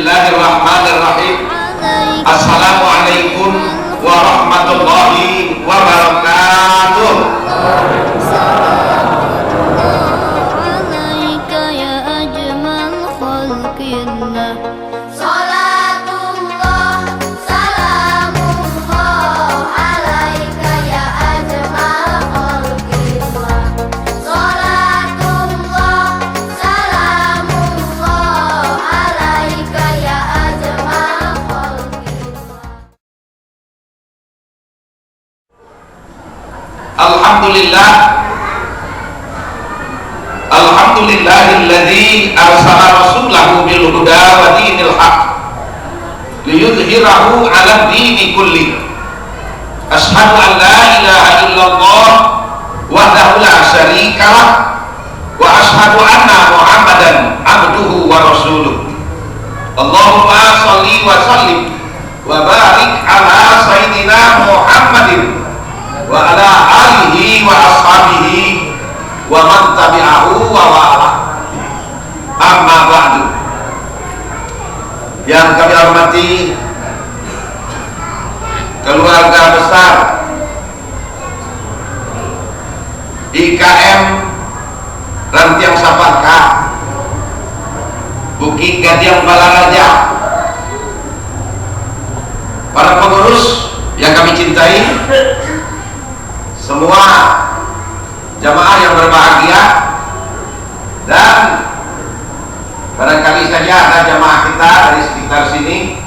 Bismillahirrahmanirrahim. Assalamualaikum warahmatullahi wabarakatuh. Alhamdulillahilladzi arsala rasulahu bil huda wa dinil haq liyudhhirahu 'ala dini kulli. Asyhadu an la ilaha illallah wahdahu la syarikalah wa asyhadu anna Muhammadan abduhu wa rasuluh. Allahumma shalli wa sallim wa barik ala sayyidina Muhammadin wa ala alihi wa ashabihi wa man tabi'ahu wa wa'ala. Amma ba'du. Yang kami hormati keluarga besar IKM Rantiang Sapaka Bukit Gadiang Balaraja, para pengurus yang kami cintai, semua jamaah yang berbahagia, dan barangkali saja ada jamaah kita dari sekitar sini,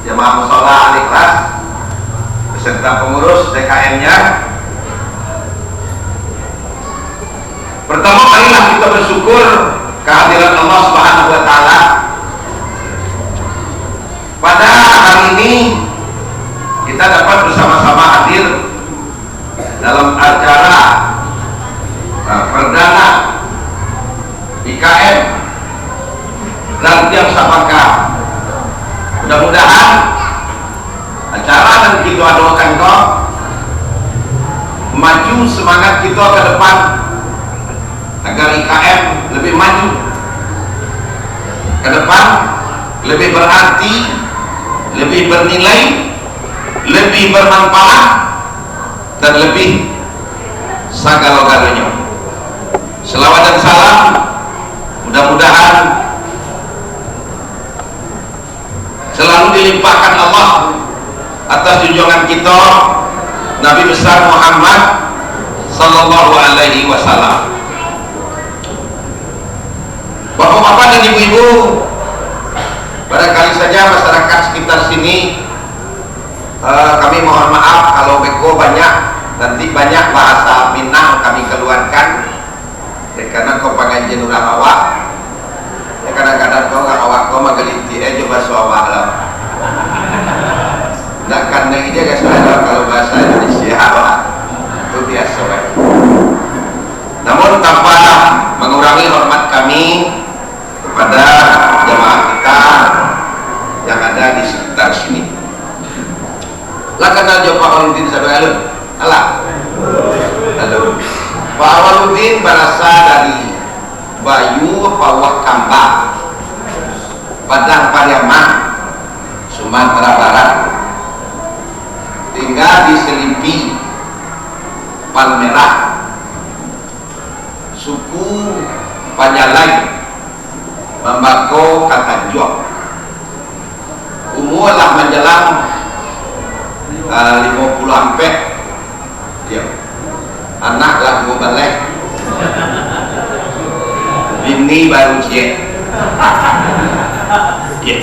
jamaah mushola Al-Ikhlas beserta pengurus DKM-nya. Pertama kalilah kita bersyukur kehadiran Allah Subhanahu wa Ta'ala. Pada hari ini kita dapat bersama-sama hadir dalam acara perdana IKM Rantiang Sapaka. Mudah-mudahan acara dan kita doakan kau maju, semangat kita ke depan agar IKM lebih maju ke depan, lebih berarti, lebih bernilai, lebih bermanfaat, dan lebih segala-galanya. Selawat dan salam mudah-mudahan selalu dilimpahkan Allah atas junjungan kita Nabi besar Muhammad sallallahu alaihi wasallam. Bapak-bapak dan ibu-ibu, barangkali saja masyarakat sekitar sini, kami mohon maaf kalau beko banyak, nanti banyak bahasa Minang kami keluarkan, karena kau pengajian ulah awak, kadang-kadang kau nggak awak kau magelinti coba suawak lah. Nggak karena ini guys, kalau bahasa Indonesia awak itu biasa baik. Namun tanpa mengurangi hormat kami kepada jemaah kita yang ada di sekitar sini. Lah kenal jo Pak Waluddin satu alun. Alah. Halo. Pak Waluddin berasal dari Bayu Pawah Kambang, Padang Pariaman, Sumatera Barat. Tinggal di Selimpi, Palmerah, suku Panjalai, Membako Katanjong. Umur lah menjelang 50 ampek, ya. Anak lah gue balik, bini baru cie. Ya.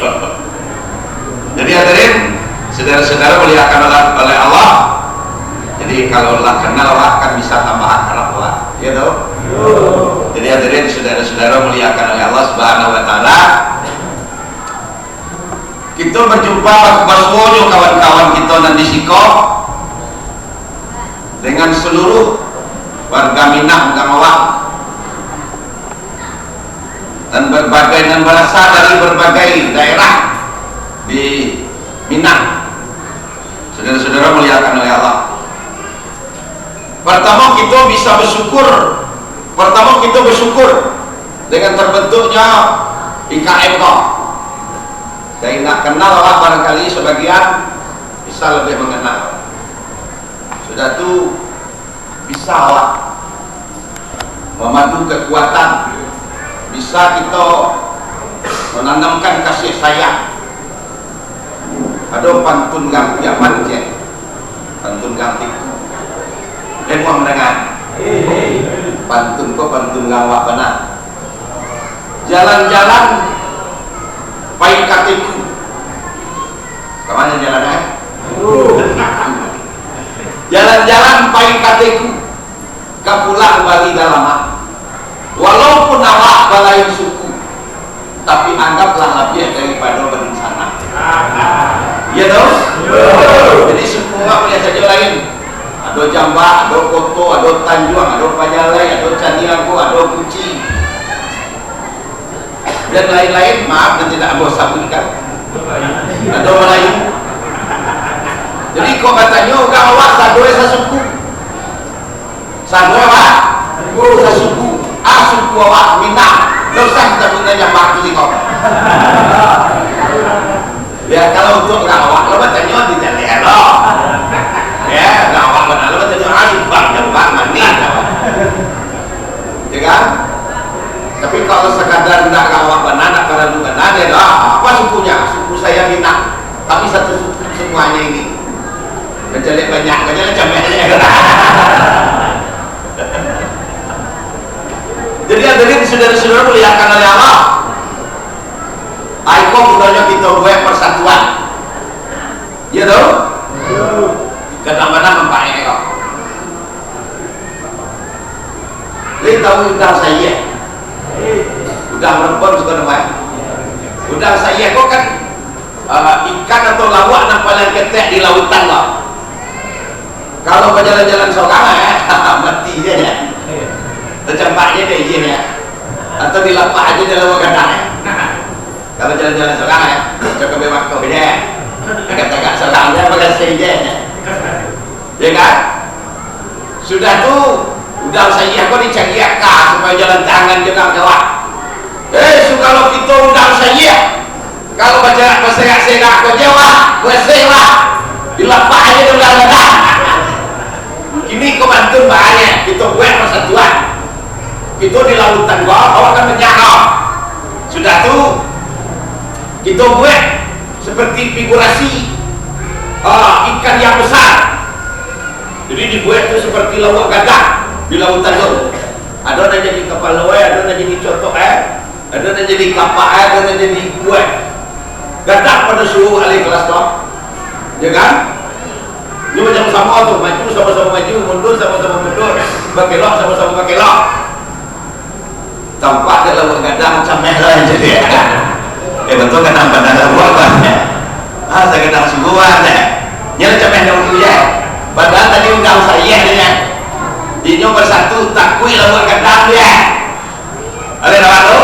Jadi hadirin, saudara-saudara muliakan oleh Allah. Jadi kalau Allah kenal, Allah akan bisa tambah akrab Allah, ya toh. Jadi hadirin, saudara-saudara muliakan oleh Allah Subhanahu wa Ta'ala. Kita berjumpa bersuara kawan-kawan kita dan disiko dengan seluruh warga Minang Gamawang dan berasal dari berbagai daerah di Minang. Saudara-saudara muliakan oleh Allah. Pertama kita bisa bersyukur, dengan terbentuknya IKM. Yang nggak kenal awak barangkali sebagian bisa lebih mengenal. Sudah tuh bisa awak memadu kekuatan, bisa kita menanamkan kasih sayang. Ada pantun gampiaman je, pantun gampiku. Dan mau mendengar pantun kok pantun ngawak benar. Jalan-jalan pai katiku. Kemana jalannya? Jalan-jalan pai katiku. Kapulang bali dalama. Walaupun awak balai suku, tapi anggaplah lebih daripada berencana. Iya dong? Jadi semua punya saja lain. Ada Jamba, ada Koto, ada Tanjung, ada Pajalai, ada Caniago, ada Kuci, dan lain-lain. Maaf dan tidak aku sabutkan. Ada Melayu. Jadi kok katanya udah awak sadoe sasuku. Sadoe awak? Sasuku. Suku awak Minang. Dosa kita punya Jamba ini kok. Ya kalau untuk ngawak lo katanya tidak lelo. Ya ngawak benar lo katanya bang Jamba mani. Ya kan? Tapi kalau sekadar tidak ngawak benar, tidak pada benar, ya dah. Apa sukunya? Suku saya Minang. Tapi satu suku semuanya ini. Kejelek banyak, kejelek cemernya. Jadi hadirin saudara-saudara muliakan oleh Allah. Aiko budaya kita buat persatuan. Ya tahu? Kadang-kadang mempunyai kok. Lihat tahu udang saya. Udang perempuan juga namanya. Udang saya kok kan ikan atau lawak yang paling ketek di lautan lah. Kalau berjalan-jalan seorang mati dia ya. Tercampaknya dia izin ya. Atau dilapak aja dalam gadang ya. Kalau jalan-jalan seorang ya, coba bebas kau dia. Agak-agak seorang dia pakai senjanya. Ya kan? Sudah tuh udah saya kok dicari akal supaya jalan tangan juga kawan. Kalau kita undang saya, kalau baca berserak-serak kau jawab, berserak, dilapak aja dalam gadang. Ini kebantun bahaya. Kita buat persatuan. Kita di lautan gua, awak kan menjangkau. Sudah tuh kita buat seperti figurasi ikan yang besar. Jadi dibuat itu seperti lawak gagak di lautan itu. Ada yang jadi kapal loe, ada yang jadi cotok ada yang jadi kapak ada yang jadi kue. Gagak pada suhu alih kelas toh, ya kan? Ini macam sama tuh, maju sama-sama maju, mundur sama-sama mundur, berkelok sama-sama berkelok. Tampak dia lawak gadang macam merah yang jadi. Betul kan nampak dalam buatan ya. Saya gadang sungguhan ya. Nyala macam merah dulu ya. Padahal tadi undang saya dia. Dia bersatu takui lawak gadang dia. Ada nama tu?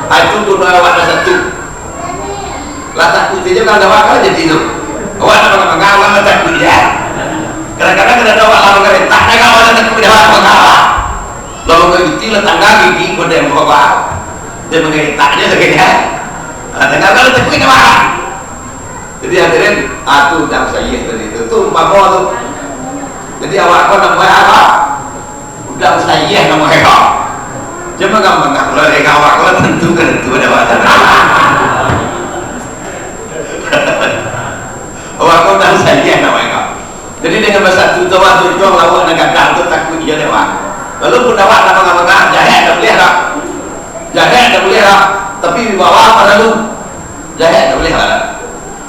Itu guna awak satu. Lah takut dia kalau awak kan jadi tu. Awak nak mengawal nak takut dia. Kadang-kadang kena awak lawan kereta. Nak awak nak takut dia awak mengawal. Lalu begitu letangga gigi pada yang bawa. Dia mengeritanya segini. Kadang-kadang takut dia awak. Jadi hadirin, aku undang saya tadi itu tuh mama tu. Jadi awak kau namanya apa? Undang saya namanya kau. Cuma gampang kalau mereka awak kau tentu ada wadah. Awak kau undang saya namanya kau. Jadi dengan bahasa tu tawa tu jual lawak nak gadang tu takut dia dewa. Lalu pun awak nama-nama jahat dah boleh tak? Jahat dah boleh tak? Tapi di bawah apa lalu? Jahat dah boleh tak?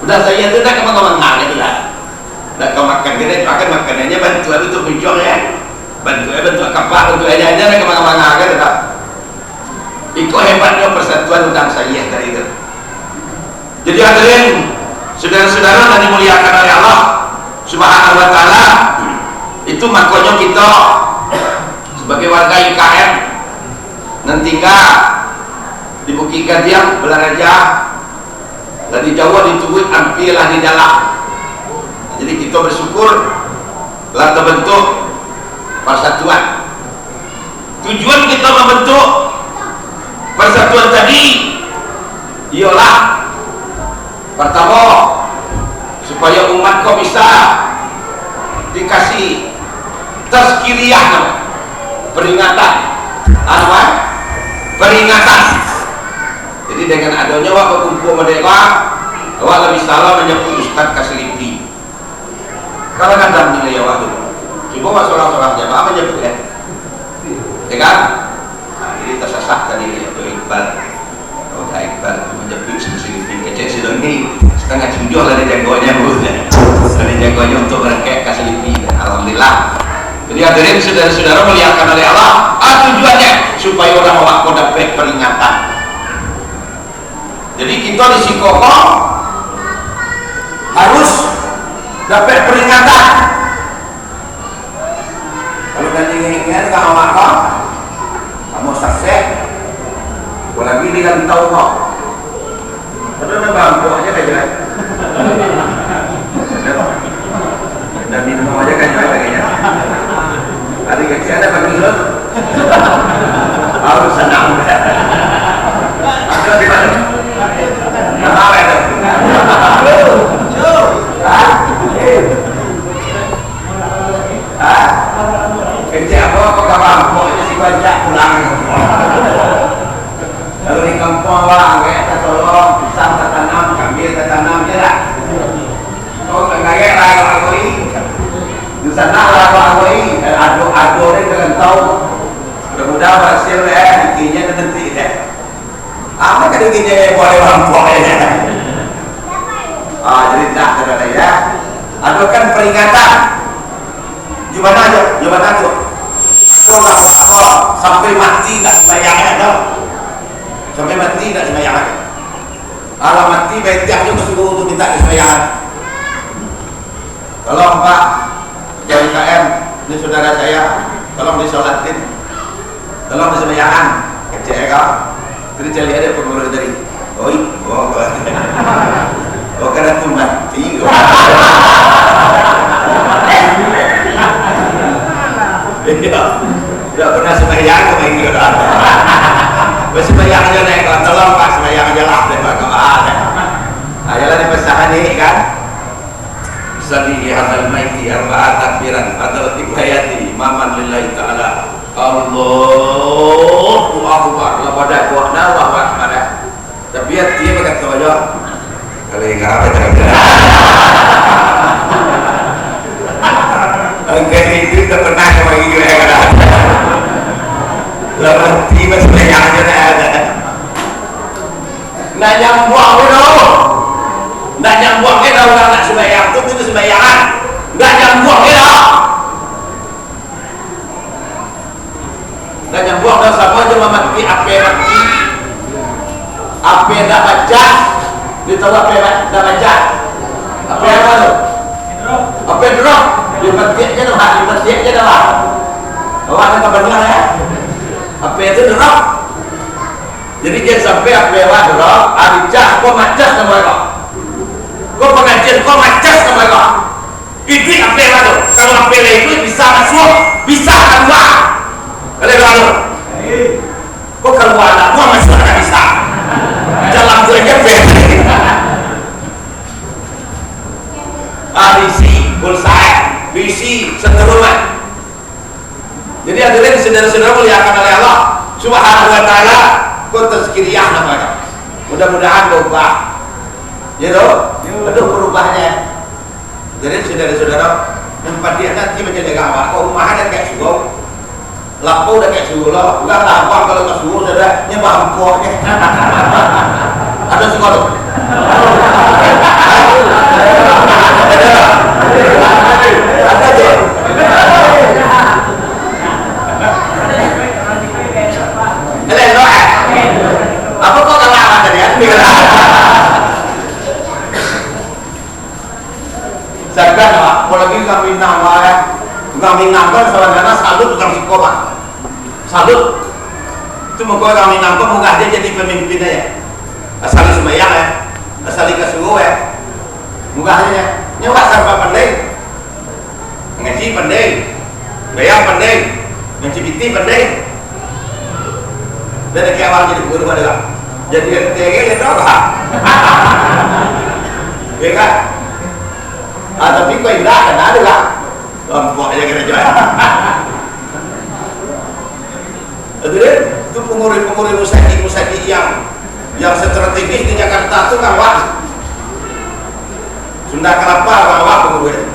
Udah saya tu dah kemana-mana lagi lah. Dah kau makan kita makanannya bantu untuk menjual ya. Bantu kapal untuk aja dah kemana-mana kan tak? Itu hebatnya persatuan undang saya tadi itu. Jadi hadirin saudara-saudara yang dimuliakan oleh Allah Subhanahu wa taala, itu makanya kita sebagai warga IKM nanti di Bukit Gadiang Belaraja dan di Jawa ditubuh ampilah di dalam. Jadi kita bersyukur telah terbentuk persatuan. Tujuan kita membentuk persatuan tadi ialah Pertama, supaya umat kau bisa dikasih tazkiriyah, peringatan, apa? Peringatan. Jadi dengan adanya waktu kumpul mereka, awak lebih salah menyebut Ustaz Kaslipi. Kalau kadang nilai waktu, coba seorang-seorang jamaah menyebut ya kan? Nah, ini tersesat tadi itu Iqbal. Kalau tak Iqbal menyebut Kaslipi, kecil sedoni setengah 7 lah dia jagoannya bukan? Dia jagoannya untuk mereka Kaslipi. Alhamdulillah. Jadi hadirin saudara-saudara muliakan oleh Allah. Tujuannya supaya orang waktu dapat peringatan. Jadi kita di Sikoko harus dapat peringatan. Kalau nanti ingin kamu makan, kamu sukses, lagi dengan tahu kok. Padahal memang buahnya kayak gini. Dan minum aja kan kayaknya. Hari kecil ada bagi lo. Harus senang. Ada di mana? Apa itu? Kerja apa? Kok kapan? Pokoknya si banyak pulang. Kalau di kampung orang, kita tolong pisang tertanam, kambing tertanam, ya tak? Kau kagak lagu aku ini. Di sana lagu aku ini, adu ni dengan tahu. Mudah-mudahan berhasil bikinnya nanti deh. Apa kan bikinnya boleh mampunya? Jadi tak ada ya. Adukan peringatan. Gimana aja? Gimana tu? Aku sampai mati tak sembahyang dah. Sampai mati tak sembahyang. Kalau mati baik dia juga suruh untuk minta sembahyang. Tolong Pak, dari KM, ini saudara saya, tolong disolatin, tolong disembahyang. Kecil kau. Jadi saya lihat ada pengurus dari, oh karena tu mati. Tidak pernah sembahyang ke bagi orang. Bersembahyang aja naik kalau tolong Pak, sembahyang aja lah deh Pak kalau ada. Ayolah dipesahan nih kan. Salli hadal maiti arba'at takbiran adalah tibayati imaman lillahi ta'ala. Allahu Akbar. La pada kuahna wa akbar. Tapi dia berkata aja. Kalau enggak apa tak. Angkat itu tak pernah bagi gue kan. Lalu tiba sebenarnya ada. Nak nyambung itu. Nak nyambung itu orang nak sembahyang tu itu sembayangan. Nak nyambung itu. Nak nyambung itu sama aja mati apa mati. Apa dah baca? Ditahu apa dah baca? Apa apa tu? Apa drop? Dipetiknya dah, dipetiknya dah. Awak nak benar ya? Apa itu drop? Jadi dia sampai apa yang drop, adicah, kau macas nama kau. Kau pengajian, kau macas nama kau. Itu apa yang tu? Kalau apa itu bisa masuk, bisa keluar. Kalau lalu, kau keluar, kau masuk tak bisa. Jalan tu aja beda. Adisi, pulsai. Visi seterusnya. Jadi hadirin saudara-saudara muliakan oleh Allah Subhanahu wa taala, kau tazkiriyah namanya. Mudah-mudahan berubah. Ya toh? Ada berubahnya. Jadi saudara-saudara, tempat dia nanti menjadi gambar. Kau rumah ada kayak suruh, lapau ada kayak suruh lo. Bukan lapau kalau tak suruh saudara, nyembah empoknya. Ada suruh tu. Ada tu. Apa kau kalah tadi ya? Sedang lah, apalagi kami nambah sebenarnya salut tukang psikopat. Salut. Itu muka kami nambah muka dia jadi pemimpin aja. Asal sembahyang ya, asal dikasih ya. Mukanya nyawa serba pandai. Ngaji pandai, bayar pandai, mencibiti pandai. Dan kayak awal jadi guru pada jadi TG dia tahu lah. ya kan? Tapi kau indah kan ada lah, lompok aja kira jual. Itu pengurus musaki yang strategis di Jakarta itu kan wah. Sunda Kelapa rawak pengurus,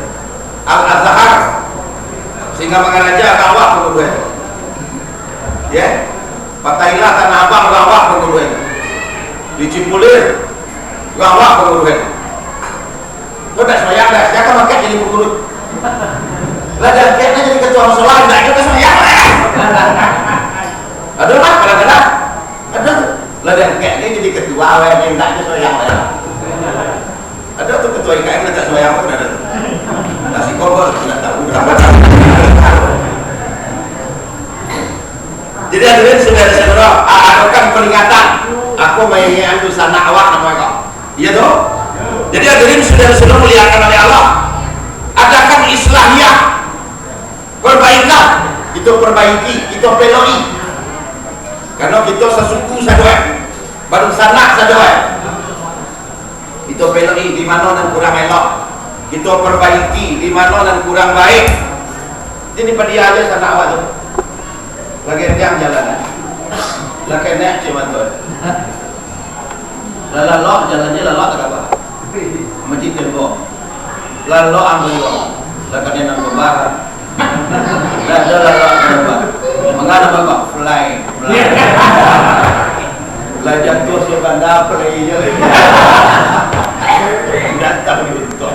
Al-Azhar sehingga Mangaraja rawak pengurus, ya, Patailah Tanah Abang rawak pengurus, di Cipulir rawak pengurus. Kau tak semayang dah, siapa makan jadi pengurus? Lah dan kayaknya jadi ketua musola, tidak juga semayang. Ada lah, kadang-kadang ada. Lah dan kayaknya jadi ketua awalnya tidak juga semayang. Ada tuh ketua IKM tidak semayang pun ada. Nasi kobor tidak tahu berapa tahun. Jadi hadirin saudara-saudara, akan peringatan. Aku mainnya antu sana awak namanya kau. Iya toh? Jadi hadirin saudara-saudara muliakan oleh Allah, adakan islahiyah, perbaikan, kita perbaiki, kita peloi. Karena kita sesuku sadoa, baru sanak sadoa. Kita peloi di mana yang kurang elok, kita perbaiki di mana yang kurang baik. Jadi pada dia aja sanak awak tu. Lagi yang jalan, lagi nak cuma tu. Lalu jalannya lalu tak apa. Masjid tembok lalu ambil lalu dia nak berbahan lalu mengada bapak fly lalu jatuh sebanda fly je tidak tahu itu.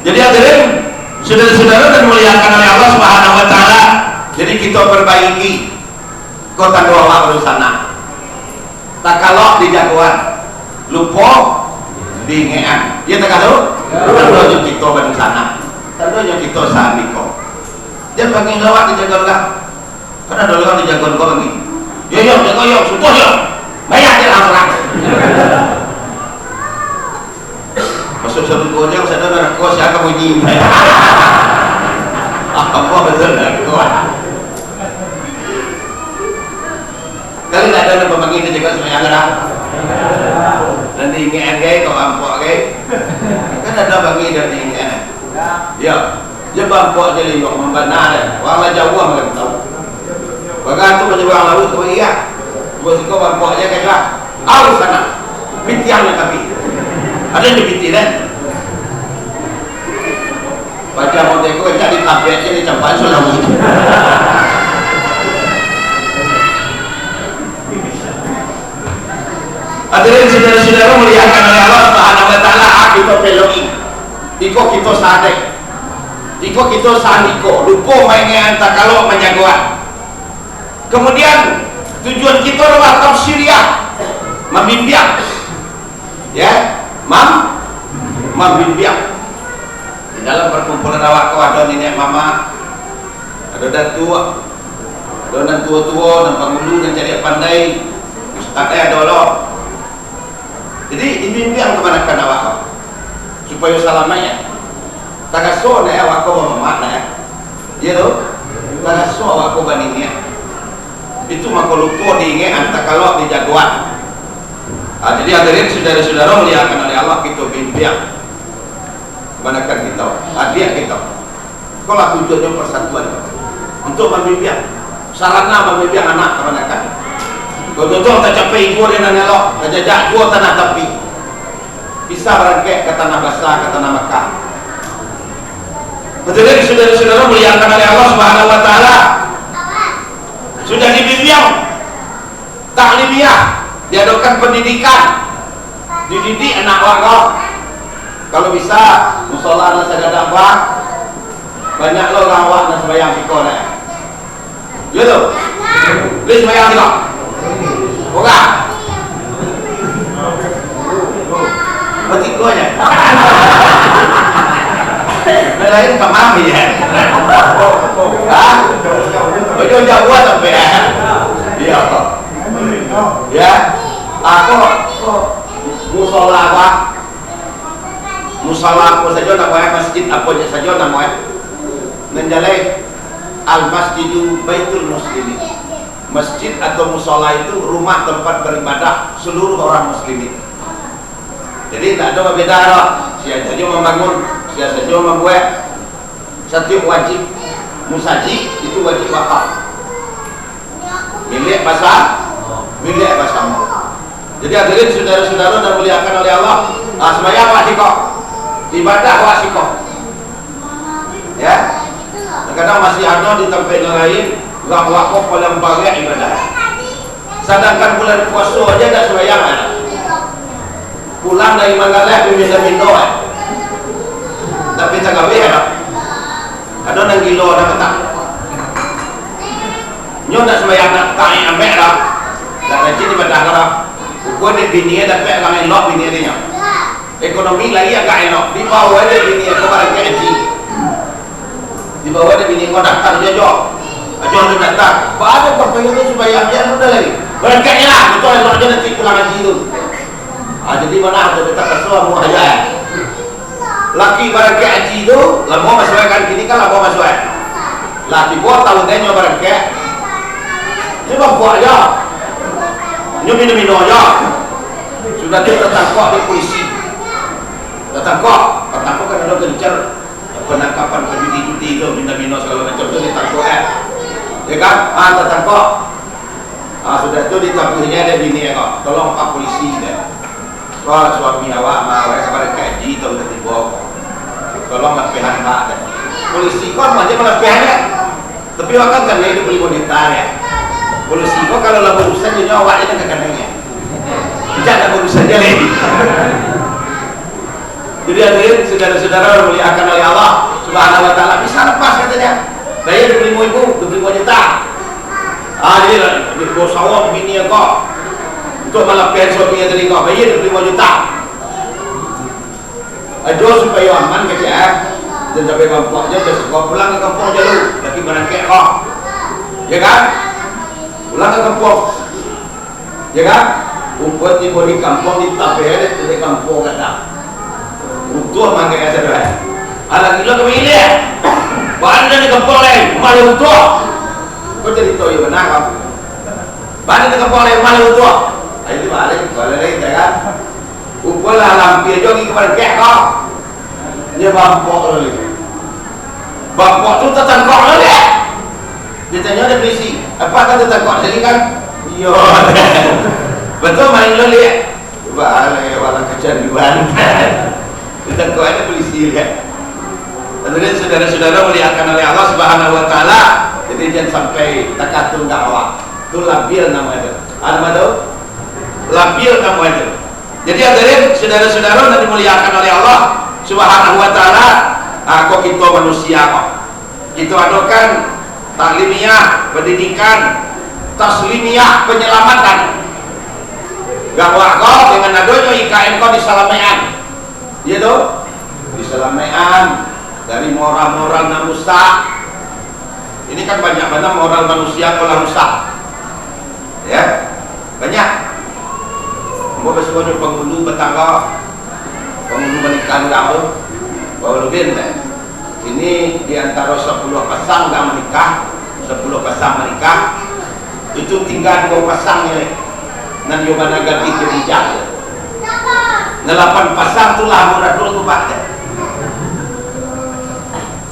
Jadi hadirin saudara-saudara dan muliakan oleh Allah Subhanahu wa taala, jadi kita perbaiki kota dua waktu sana. Tak kalau di jagoan, lupa di ngean. Dia tak tahu. Tentu yang kita bagi sana. Tentu yang kita sandi kau. Dia bagi lawak di jagoan lah. Karena ada lawak di jagoan kau bagi. Yo jago yo, subuh yo. Banyak dia laporan. Masuk satu konyol, saya dah kau siapa bunyi. Apa betul kau? Kali tak ada pembangi itu juga semuanya ada. Nanti ingin gay, kau bampok gay. Kan ada bagi dan ingin. Ya, dia bampok jadi kau membenar. Walau jauh mereka tahu. Bagan tu macam orang laut kau iya. Bos kau bampok aja kaya. Aus sana, pintiangnya tapi. Ada yang dipinti kan? Baca model kau jadi kabel jadi campur selalu. Hadirin saudara-saudara muliakan oleh Allah Subhanahu wa taala, kita peloi. Iko kita sadek. Iko kita sandiko, lupa mainnya antar kalau menjagoan. Kemudian tujuan kita adalah tafsiriyah, membimbing. Ya, membimbing. Di dalam perkumpulan awak kau ada nenek mama, ada datuk, ada dan tua-tua dan penghulu dan cari pandai. Ustaz ada loh. Jadi impian kebanyakan awak supaya salamanya tagaso na awak ko mamana ya do tagaso awak ko baninya itu makolupo diinge anta kalau di jagoan. Jadi hadirin saudara-saudara muliakan oleh Allah, kita impian kebanyakan kita hadiah kita kalau tujuannya persatuan untuk membimbing sarana membimbing anak kebanyakan. Betul-betul tak capai ibu dan elok, tak jajak dua tanah tapi bisa berangkat ke tanah basah, ke tanah Makkah. Betul-betul saudara-saudara muliakan oleh Allah Subhanahu wa taala. Sudah dibimbing taklimiyah, diadakan pendidikan, dididik anak warga. Kalau bisa musola dan sajadah apa, banyak lo rawat dan sembahyang pikor. Ya tu, please sembahyang pikor. Bukan berarti kau ya lain ke mami ya betul jauh sampai iya ya aku musola apa saja namanya masjid apa saja namanya menjalai al masjidu baitul muslimin Masjid atau musola itu rumah tempat beribadah seluruh orang muslimin. Jadi tak ada beda lah. Siapa saja membangun, siapa saja membuat. Setiap wajib musaji itu wajib wakaf. Milik bahasa, milik bahasamu. Jadi hadirin saudara-saudara dan muliakan oleh Allah. Sembahyang wasikoh, ibadah wasikoh. Ya. Kadang masih ada di tempat lain orang wakaf paling banyak ibadah. Sedangkan bulan puasa aja tak sembahyang ada. Pulang dari Mangalah minta-minta tapi tak gawe ada. Ada nang gilo ada petang. Nyo tak sembahyang tak kai ambek dah. Dan rajin ibadah dah. Gua ni bini ada pek kang elok bini dia. Ekonomi lagi agak elok. Di bawah ada bini ko barang gaji. Di bawah ada bini ko daftar dia jo. Ajo dia daftar. Ada perpayun tu sembahyang dia udah lagi. Berangkatnya lah, betul elok dia nanti pulang haji tu. Jadi mana ada kita kesuai mau aja. Laki barang haji tu, lama masukkan gini kan lama masuk. Laki buat tahu dia nyoba barang coba buat aja. Nyoba minum aja. Sudah dia tertangkap di polisi. Tertangkap kan ada gencar penangkapan penjudi-judi itu minum segala macam tu ditangkap ya kan? Tertangkap. Sudah itu ditangkapnya ada bini kok. Tolong Pak polisi deh. Soal suami awak mau kabar kaji tahu dah tiba. Tolong lepihan Pak deh. Polisi kok aja melepihannya. Tapi awak kan itu beli wanita ya. Polisi kok kalau lah berurusan jadi awak itu kadang-kadangnya. Jangan berurusan dia lagi. Jadi hadirin saudara-saudara muliakan oleh Allah Subhanahu wa taala bisa lepas katanya. Bayar 25.000, 25 juta. Jadi di sawah bini kok untuk melepihan suaminya tadi kok bayar 25 juta. Ajo supaya aman kerja. Dan sampai kampung aja kau pulang ke kampung aja lu, lagi berangkat kok. Ya kan? Pulang ke kampung. Ya kan? Umpet di kampung di tapere di kampung ada. Utuh mangga ada dah. Ala kilo kemile. Bahan di kampung lain, malu utuh. Kau jadi tahu yang benar kan? Bahan di kampung lain malu utuh. Ayo balik ya kan? Umpet lah lampir jogi kepada kek. Dia bampok lagi. Bampok tu tertangkap lagi. Dia tanya ada polisi. Apa kata tertangkap jadi kan? Iya. Betul main lagi. Balik walau kecanduan. Tertangkap ada polisi lihat. Tentunya saudara-saudara muliakan oleh Allah Subhanahu wa taala. Jadi jangan sampai takatul dakwah. Itu labil namanya. Ada tu? Labil namanya. Jadi hadirin saudara-saudara yang dimuliakan oleh Allah Subhanahu wa taala, kok kita manusia kok. Kita adakan taklimiyah, pendidikan, taslimiyah, penyelamatan. Dakwah kok dengan adanya IKN kok disalamaian. Iya tuh? Disalamaian dari moral-moral yang rusak. Ini kan banyak banget moral manusia kalau rusak. Ya. Banyak. Mau besoknya penghulu betangga penghulu menikah kamu bawa lebih ini diantara 10 pasang yang menikah 10 pasang menikah itu tinggal 2 pasang ini dan yang mana ganti kebijakan 8 pasang itulah murah dulu tempatnya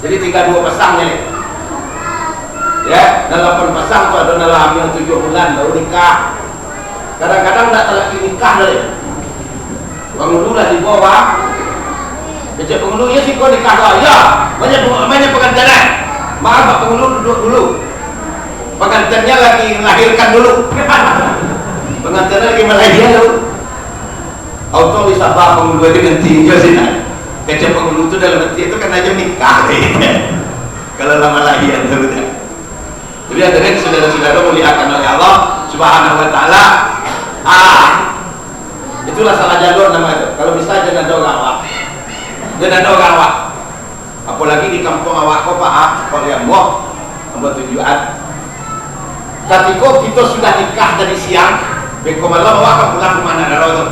jadi tinggal 2 pasang ini ya 8 pasang itu ada dalam yang 7 bulan baru nikah kadang-kadang tak lagi nikah dari penghulu lah di bawah kecil penghulu ya sih kau nikah kau ya banyak pengantin maaf pak penghulu duduk dulu pengantinnya lagi melahirkan dulu pengantinnya lagi melahirkan dulu auto disabah penghulu itu nanti juga sih kecil penghulu itu dalam arti itu kan aja nikah kalau lama lahiran dulu jadi hadirin saudara-saudara muliakan oleh Allah Subhanahu wa taala. Itulah salah jalur nama itu. Kalau bisa jangan ada orang awak. Jangan ada orang awak. Apalagi di kampung awak kau Pak, kalau yang buah tujuan. Tapi kok kita sudah nikah dari siang, beko malam awak akan pulang rumah nak daro itu.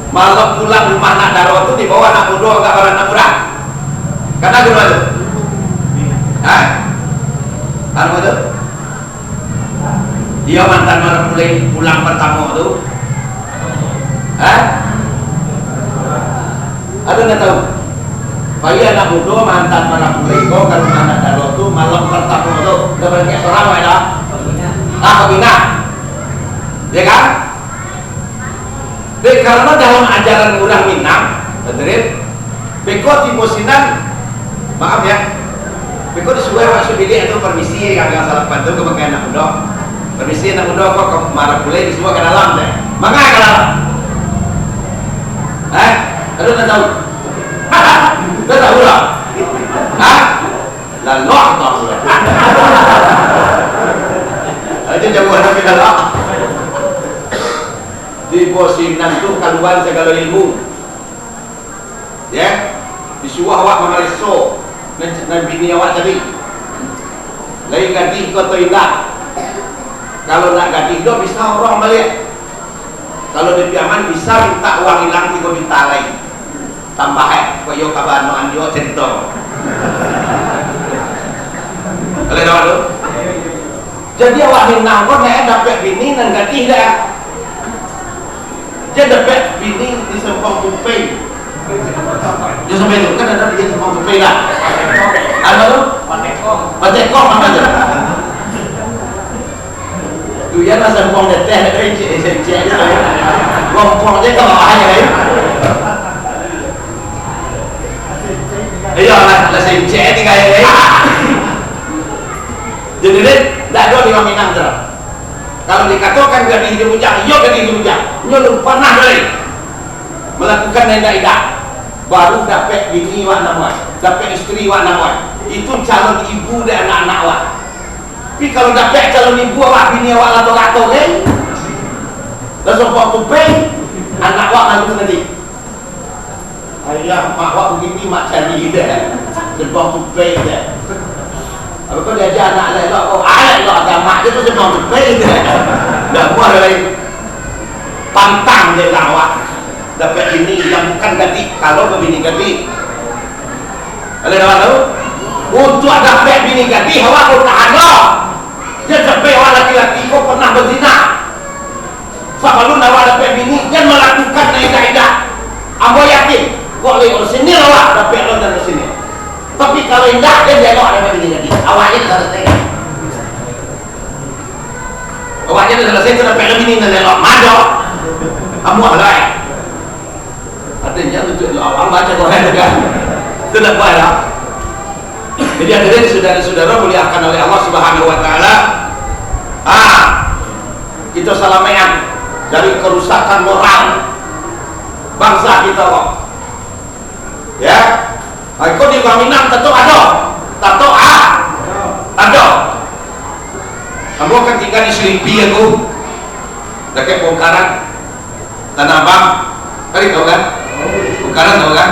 Malam pulang rumah nak daro itu dibawa anak muda enggak orang anak murah. Karena gimana itu? Anu itu? Marapulai pulang pertama tu? Ada nggak tahu? Bayi anak muda mantan Marapulai kau kalau anak dalo tu malam pertama tu udah berarti seorang mana? Kebina, ya kan? Jadi karena dalam ajaran orang Minang, hadirin, beko di posinan, maaf ya, beko disuruh masuk bilik itu permisi yang salah bantu ke anak muda. Permisi anak muda kok ke Marapulai disuruh ke dalam deh. Maka ke dalam. Aduh tak tahu. Tak tahu lah. Lalu tak tahu. Itu jauh nak ke dalam. Di posinan tu keluar segala ilmu. Ya, disuruh awak memeriksa dan bini awak tadi. Lain ganti kau tidak. Kalau nak ganti do bisa orang balik. Kalau di piaman bisa minta uang hilang 3 juta lagi. Tambah koyo kabar no anjo cerita. Kalau dah tu. Jadi awak Minang kau nak dapat bini dan ganti dah. Dia dapat bini di Sempang Tupai. Dia sampai tu kan ada di Sempang Tupai dah. Ada tu? Patekong mana tu? Tu yang nak Sempang Teteh ada cek dia. Kompong dia kalau ada ni. Iyalah, lah cek ni kaya ni. Jadi ni tak ada di Minang tu. Kalau dikatakan gadis dia bujang, yo gadis dia bujang, yo belum pernah dari melakukan nenda-nenda, baru dapat bini wak namai, dapat isteri wak namai, itu calon ibu dan anak-anak wak. Tapi kalau dapat calon ibu wak bini wak lato-lato ni, dah sopak kuping, anak wak lalu nanti. Ayah mak wak begini mak cari dia, sopak kuping dia. Apa kau diajar anak lelok kau lelok agama dia tu semua betul dah buat lagi pantang dia lawak dapat ini yang bukan ganti kalau bini ganti ada dah tahu untuk dapat bini ganti awak kau tak ada dia sampai awak laki-laki kau pernah berzina sama lu awak dapat bini dan melakukan naidah-naidah ambo yakin kau lagi orang sini awak dapat lo dari sini. Tapi kalau indah dia jelok ada begini lagi. Awalnya dah selesai. Awalnya dah selesai sudah pelem ini dah jelok. Mado. Kamu ada. Artinya untuk awal baca Quran juga. Tidak boleh. Jadi hadirin saudara-saudara muliakan oleh Allah Subhanahu wa taala. Kita salamaian dari kerusakan moral bangsa kita kok. Ya. Kau di Minang tentu ada, tentu ada. Kamu akan tinggal di Selimpi aku, dekat Bongkaran, Tanah Abang, kali tahu kan? Bongkaran tahu kan?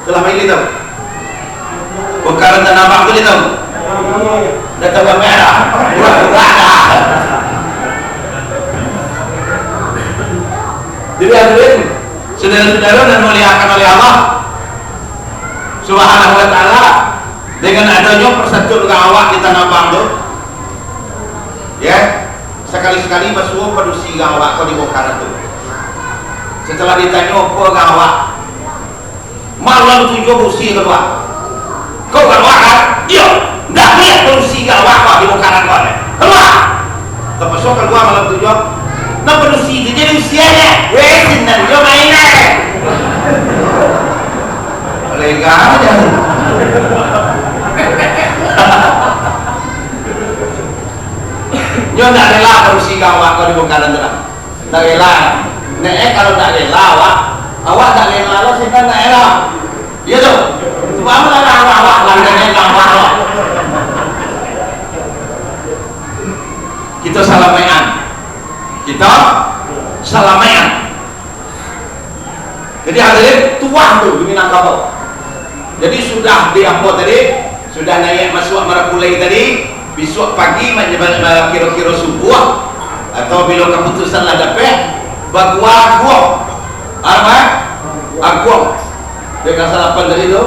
Telah main tahu. Bongkaran Tanah Abang tu dia tahu. Dah tahu merah, murah-murah dah. Jadi hadirin, saudara-saudara dan muliakan oleh Allah Subhanahu wa ta'ala, dengan adanya persatuan dengan awak di Tanah Abang tu, ya, sekali-sekali bersuruh pedusi dengan awak kau di Bongkaran tu. Setelah ditanya apa dengan awak, malam 7 berusi keluar, kau keluar kan? Iya, tak lihat pedusi dengan awak kau di Bongkaran kau ni keluar. Lepas tu keluar malam 7, nak pedusi dia jadi usianya wesin dan dia main lega aja. Nyo tak rela perusi awak kau di Bongkaran tu tak rela. Nek kalau tak rela awak tak rela lo sih kan tak rela. Iya tu. Sebab apa awak langganan awak. Kita salamaian. Kita salamaian. Jadi hadirin tuah tu di Minangkabau. Jadi sudah di apa tadi? Sudah naik masuk Marapulai tadi. Besok pagi kira-kira subuh atau bila keputusan lah dapat bagua aguam. Apa? Aguam. Dekat salapan tadi tu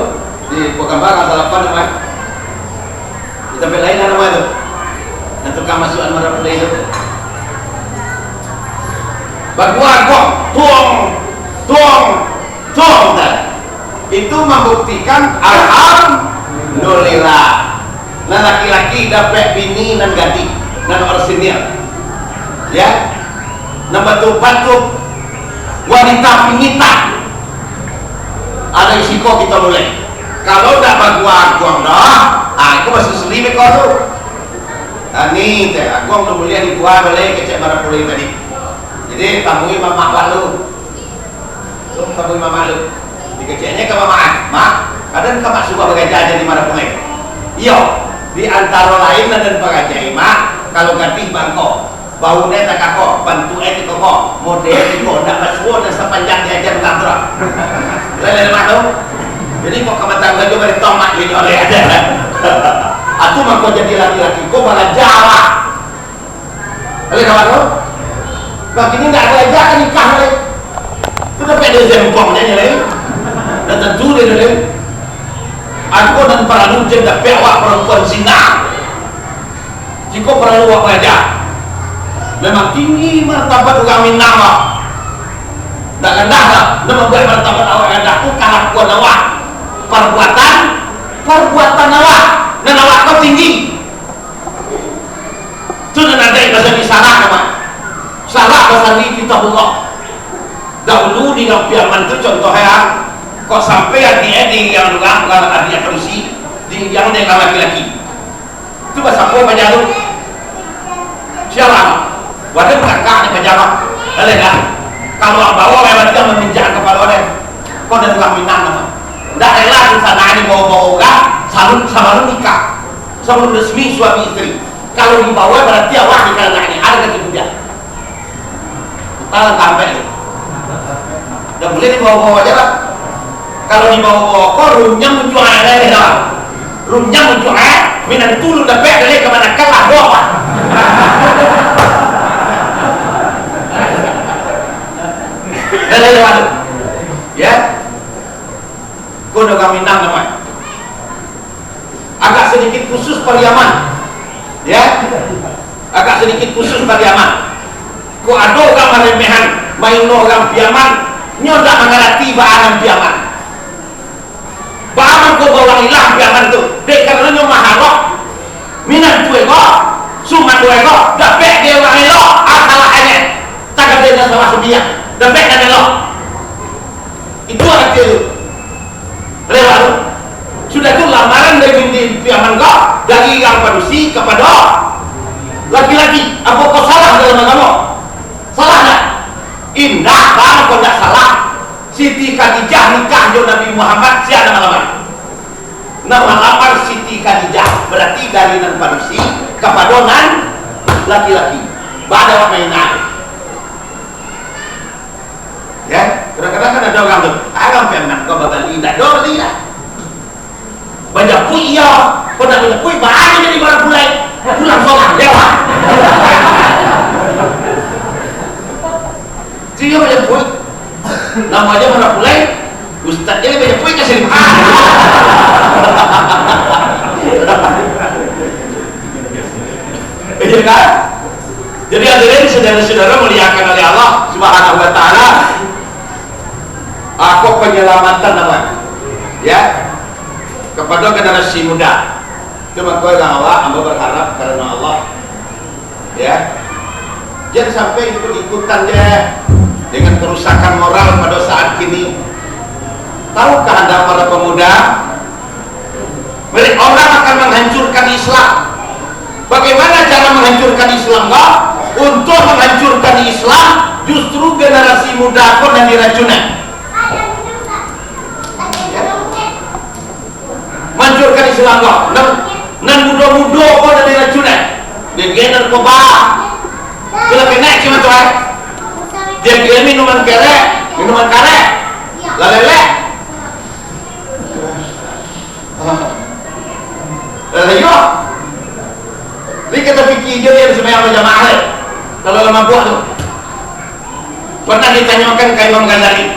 di Pekanbaru salapan apa? Di tempat lain nama tu. Yang tukang masuk Marapulai tu. Bagwagong tuang itu membuktikan alhamdulillah. Nah laki-laki dapat bini nan ganti nan orsinil ya, nan batu-batu wanita pingita ada isiko kita boleh. Kalau tak bagwagong dah, itu masih selimut kau tu. Ini teh, aku yang mulia di gua boleh kecek barang pulih tadi. Jadi tamui mama lalu, tamui mama lalu. Dikeceknya ke mama, mak, kadang kamu suka bekerja di mana pulih. Iyo, di antara lain dan bekerja mak, kalau ganti bangko, baunya tak kakok, bantu itu kok, model itu, tak masuk dan sepanjang diajar kantor. Lain mana tu? Jadi kok kamu tahu lagi beri tomat ini oleh ada. Aku mah kau jadi laki-laki, kau malah Jawa. Oleh kawan tu, begini tak ada aja kan nikah lagi. Itu dah pede zempongnya ni lagi. Dan tentu dia lagi. Aku dan para nujen dah pewak perempuan Sina. Jika perlu awak raja, memang tinggi martabat kami nama. Tak rendah lah, nama buat martabat awak raja. Aku kalah kuat awak. Perbuatan awak. Dan awak kau tinggi. Itu dan ada yang bahasa salah nama. Salah bahasa ini kitabullah. Dahulu di dalam firman itu contohnya, kok sampai hati-hati yang luang kalau hati polisi, yang dengan laki-laki. Itu bahasa apa baca tu? Siapa? Wadah kakak ni baca apa? Ada tak? Kalau bawa memang dia meminjam kepala dia. Kau dah telah minang nama. Tak rela di sana ini bawa-bawa orang. Sama nikah sebelum resmi suami istri. Kalau dibawa berarti awak nikah dengan ini ada kemudian kalau sampai itu tidak boleh dibawa-bawa aja lah. Kalau dibawa-bawa kok rumnya muncul ada ni dah, rumnya muncul minat tulu dapat dari kemana kalah bawa dari mana ya kau dah kami nang namanya agak sedikit khusus Pariaman ya, agak sedikit khusus Pariaman. Ku ada orang meremehan main orang Piaman nyodak mengerti bahan Piaman kau bawa ilah Piaman tu dek karena nyo maharok minat tu ego suman tu ego dapat dia orang elo asalahannya tak ada dia sama sebiak dapat kan elo itu arti itu lewat sudah itu lamaran dari binti Piaman kau dari yang manusia kepada laki-laki. Apa kau salah dalam agama? Salah tak? Indah kalau kau tak salah. Siti Khadijah nikah dengan Nabi Muhammad siapa nama? Nama lamar Siti Khadijah berarti dari nan manusia kepada nan laki-laki. Pada waktu mainan. Ya, kadang-kadang kan ada orang tu, agam Piaman kau bakal indah doli lah. Banyak pui iya, kau nak banyak pui, bahan jadi barang pulang sholat, dewa. Dia banyak pui, namanya barang pulai, ustaznya banyak pui kasih lima. Iya kan? Jadi hadirin saudara-saudara muliakan oleh Allah Subhanahu Wa Taala, aku penyelamatan namanya, ya. Kepada generasi muda. Cuma kau yang awak, amba berharap karena Allah, ya, jangan sampai ikut-ikutan dia dengan kerusakan moral pada saat kini. Tahukah anda para pemuda, mereka orang akan menghancurkan Islam. Bagaimana cara menghancurkan Islam? Untuk menghancurkan Islam, justru generasi muda pun yang diracunkan. Hancurkan Islam kau, nan muda-muda kau dari racunan, dia gaya narkoba, dia kena cuma tuan, dia gaya minuman karet, lalele, lalu, ni kata fikir dia yang sebenarnya berjamaah le, kalau lama buat tu, pernah ditanyakan ke Imam Ghazali,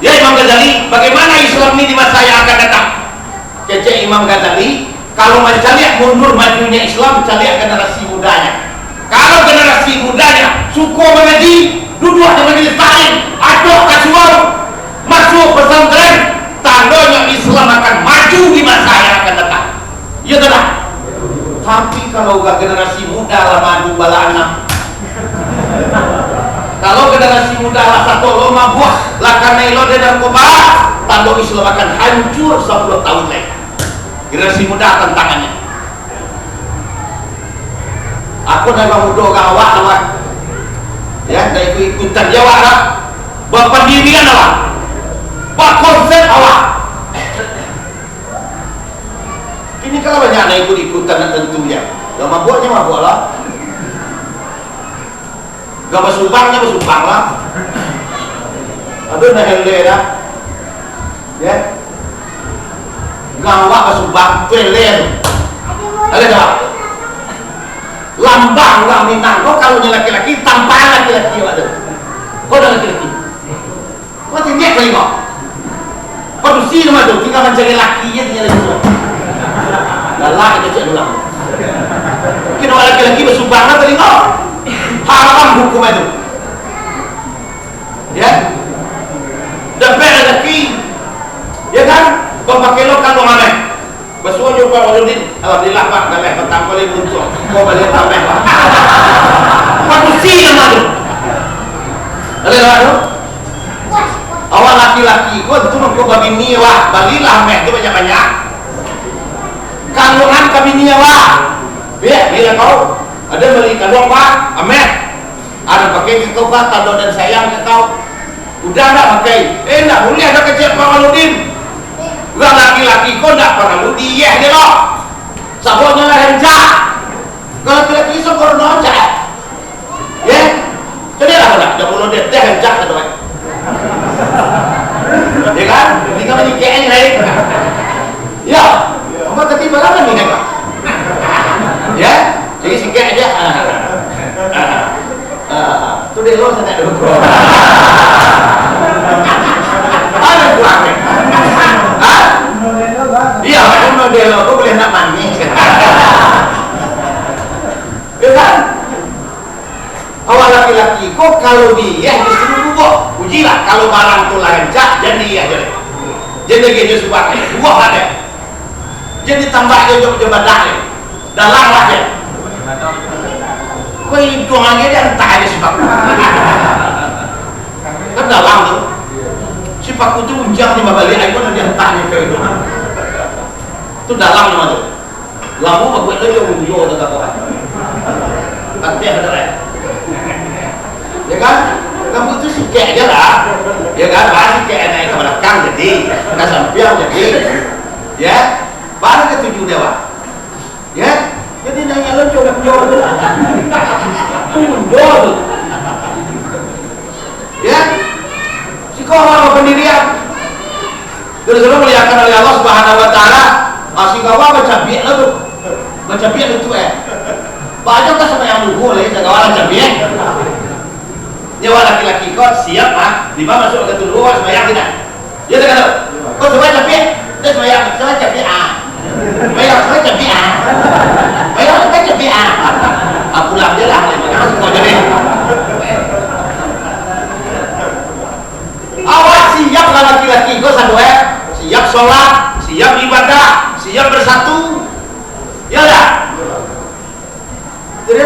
ya Imam Ghazali, bagaimana Islam ini di masa yang akan datang? Kecek Imam Ghazali, kalau mencari mundur majunya Islam, cari generasi mudanya. Kalau generasi mudanya suka mengaji, duduk di majelis taklim, aduk kasual, masuk pesantren, tandanya Islam akan maju di masa yang akan datang. Iya tidak? Tapi kalau gak generasi muda lah maju bala anak. Kalau generasi muda lah satu loma buah lah karena ilo dan narkoba, tanda Islam akan hancur 10 tahun lagi. Generasi muda akan tangannya. Aku memang muda gawat lah. Ya, saya ikutan jawab lah. Buat pendirian lah. Buat konsep awak. Ini kalau banyak yang ikut-ikutan dan tentunya. Gak mabuknya mabuk lah. Gak bersumbangnya bersumbang lah. Aduh nak hele dah. Ya. Gawak bersumbang hele tu. Ada tak? Lambang orang Minang. Kau kalau laki-laki tampang laki-laki awak tu. Kau dah laki-laki. Kau tinggal kali kau. Kau bersih nama tu. Tinggal mencari laki je tinggal lagi tu. Dalam itu cek ulang. Mungkin orang laki-laki bersumbang lah tadi kau. Haram hukum itu. Ya. Dapat laki. Ya kan? Kau pakai lokal kau mana? Bersuara jumpa Waludin. Alhamdulillah Pak, dah leh petang kali muncul. Kau balik tambah Pak. Kau bersih nama tu. Ada tak tu? Awak laki-laki kau tu kau bagi niwa, bagilah meh tu banyak-banyak. Kandungan kami niwa. Biar bila kau ada beli kandung Pak, amet. Ada pakai kau Pak, tanda dan sayang ke kau. Udah tak pakai. Tak boleh ada kecil Pak Waludin. Orang laki-laki kau tak pernah lu dia dia loh. Sabotnya lah hencak. Kalau laki-laki so kau nocak. Ya. Jadi lah kau tak boleh dia hencak tu kan. Ya kan? Ini kau ni kaya ni lagi. Ya. Apa ketiba lah ni kan? Ya. Jadi sikit aja. Tu dia lo saya tak dulu. Ada kurang ni. Iya, kan model aku boleh nak mandi. Ya kan? Awak laki-laki kok kalau dia disuruh buat, ujilah kalau barang tu lancar jadi dia je. Jadi dia suka buah ada. Jadi tambah dia jauh badan dalam lah dia. Kau hitungannya dia entah dia sebab. Kan dalam tu. Sifatku tu unjang di balik air pun dia entahnya ke itu. Itu dalam nama tu. Lamu bagus lagi yang mundur dekat kau. Nanti ada lah. Ya kan? Kamu tu sikit je lah. Ya kan? Baru sikit naik ke belakang jadi. Ke samping jadi. Ya? Baru ke tujuh dewa. Ya? Jadi naik lonjong mundur tu. Mundur tu. Ya? Si kau orang pendirian. Jadi sebelum melihatkan oleh Allah Subhanahu Wa Taala. Masih kawan macam biak lah tu. Macam biak tu banyak kan sama yang lugu lagi. Kawan macam biak. Nyawa laki-laki kau siap lah. Lima masuk ke tulu awak semayang tidak? Ya tak kata. Kau coba macam biak. Dia semayang. Coba macam biak. Semayang macam biak. Semayang macam biak. Pulang je lah. Jangan semua jadi. Awak siap lah laki-laki kau satu siap sholat, siap ibadah, siap bersatu. Ya tak? Jadi,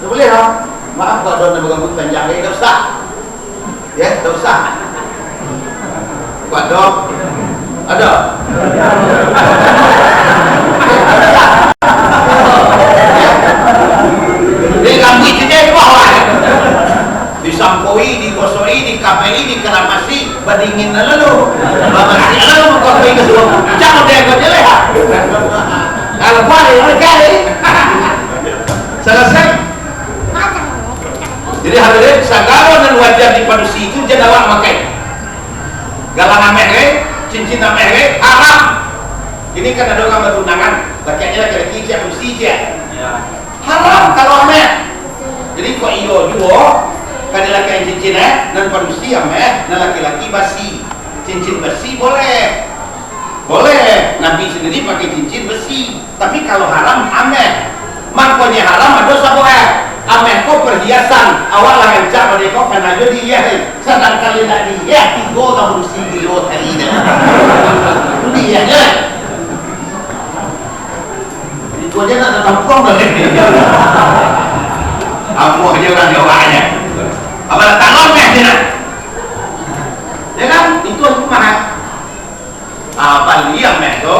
tak boleh tak? Maaf kalau ada bergabung panjang ni, tak usah. Ya, tak usah. Kuat dong. Ada. Ini rambut je di bawah. Disampoi, digosoi, dikapei, dikeramasi, badingin na lalu. Mamasi lalu mengkosoi ke semua. Jangan dia kau jelek. Kalau balik mereka ni. Selesai. Jadi hadirin, segala dan wajah di padusi itu jangan awak pakai. Galang ameh, cincin ameh, haram. Ini kan ada orang bertunangan, pakainya laki-laki cek mesti cek. Haram kalau ameh. Jadi kau iyo juga. Kan laki-laki cincin dan padusi dan laki-laki basi. Cincin besi boleh. Boleh. Nabi sendiri pakai cincin besi. Tapi kalau haram ameh. Makanya haram ada dosa boleh. Ame kau perhiasan awak lah encak pada kau karena jadi dia sedangkan tidak dia tiga orang berusia kilo hari ini dia je itu aja nak tampung dah aku aja orang jawabnya apa nak talon meh dia ya kan itu aku mahal apa liam meh tu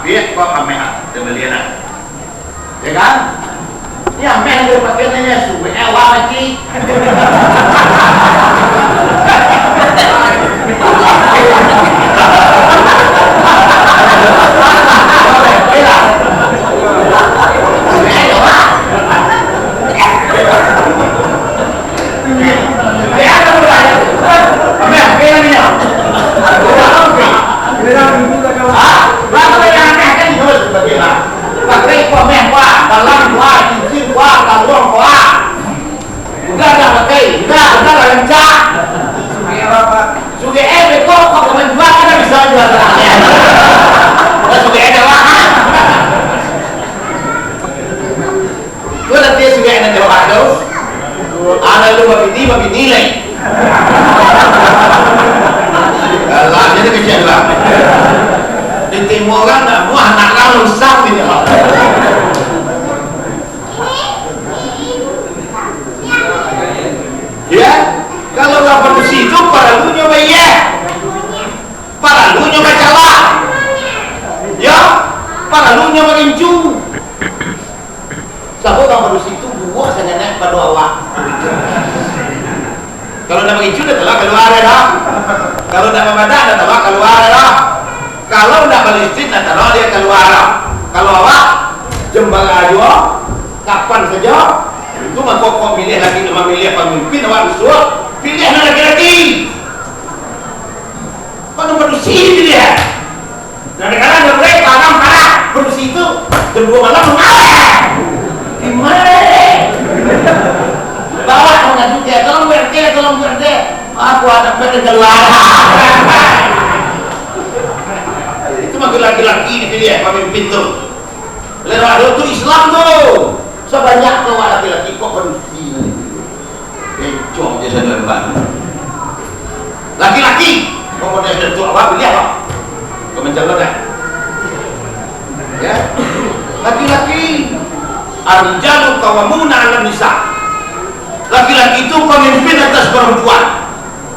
biar kau ame terbelian ya kan ya men dia pakai nanya suwe awak lagi pakai komen wah dalam wah cincin wah kalung wah udah pakai udah rencana suge kok komen dua kan bisa jual udah suge wah gua nanti suge jawab tu ada lu babi nilai Allah jadi kecil lah di timur orang tak mau anak lalu rusak ini ya kalau nggak pada situ para lu nyoba ya para lu nyoba cala ya para lu nyoba rincu sabuk orang pada situ buat saya naik pada awak kalau nama rincu dah telah keluar dah kalau nama badan dah telah keluar dah kalau nak Palestin nak taruh dia keluar kalau awak jembang aja kapan saja itu kok milih lagi memilih pemimpin awak usul pilih lagi kok nomor sini pilih kadang-kadang dia boleh parah produksi itu jam 2 malam mengalah gimana bawa mengajuk dia tolong berhenti aku ada pada keluar laki-laki dipilih pemimpin tu lewat tu Islam tu sebanyak tu laki-laki kok berhenti kencong je saya lembat laki-laki kemudian ada tu apa pilih apa kau mencalon ya laki-laki ar-rijalu qawwamuna 'alan nisa laki-laki itu pemimpin atas perempuan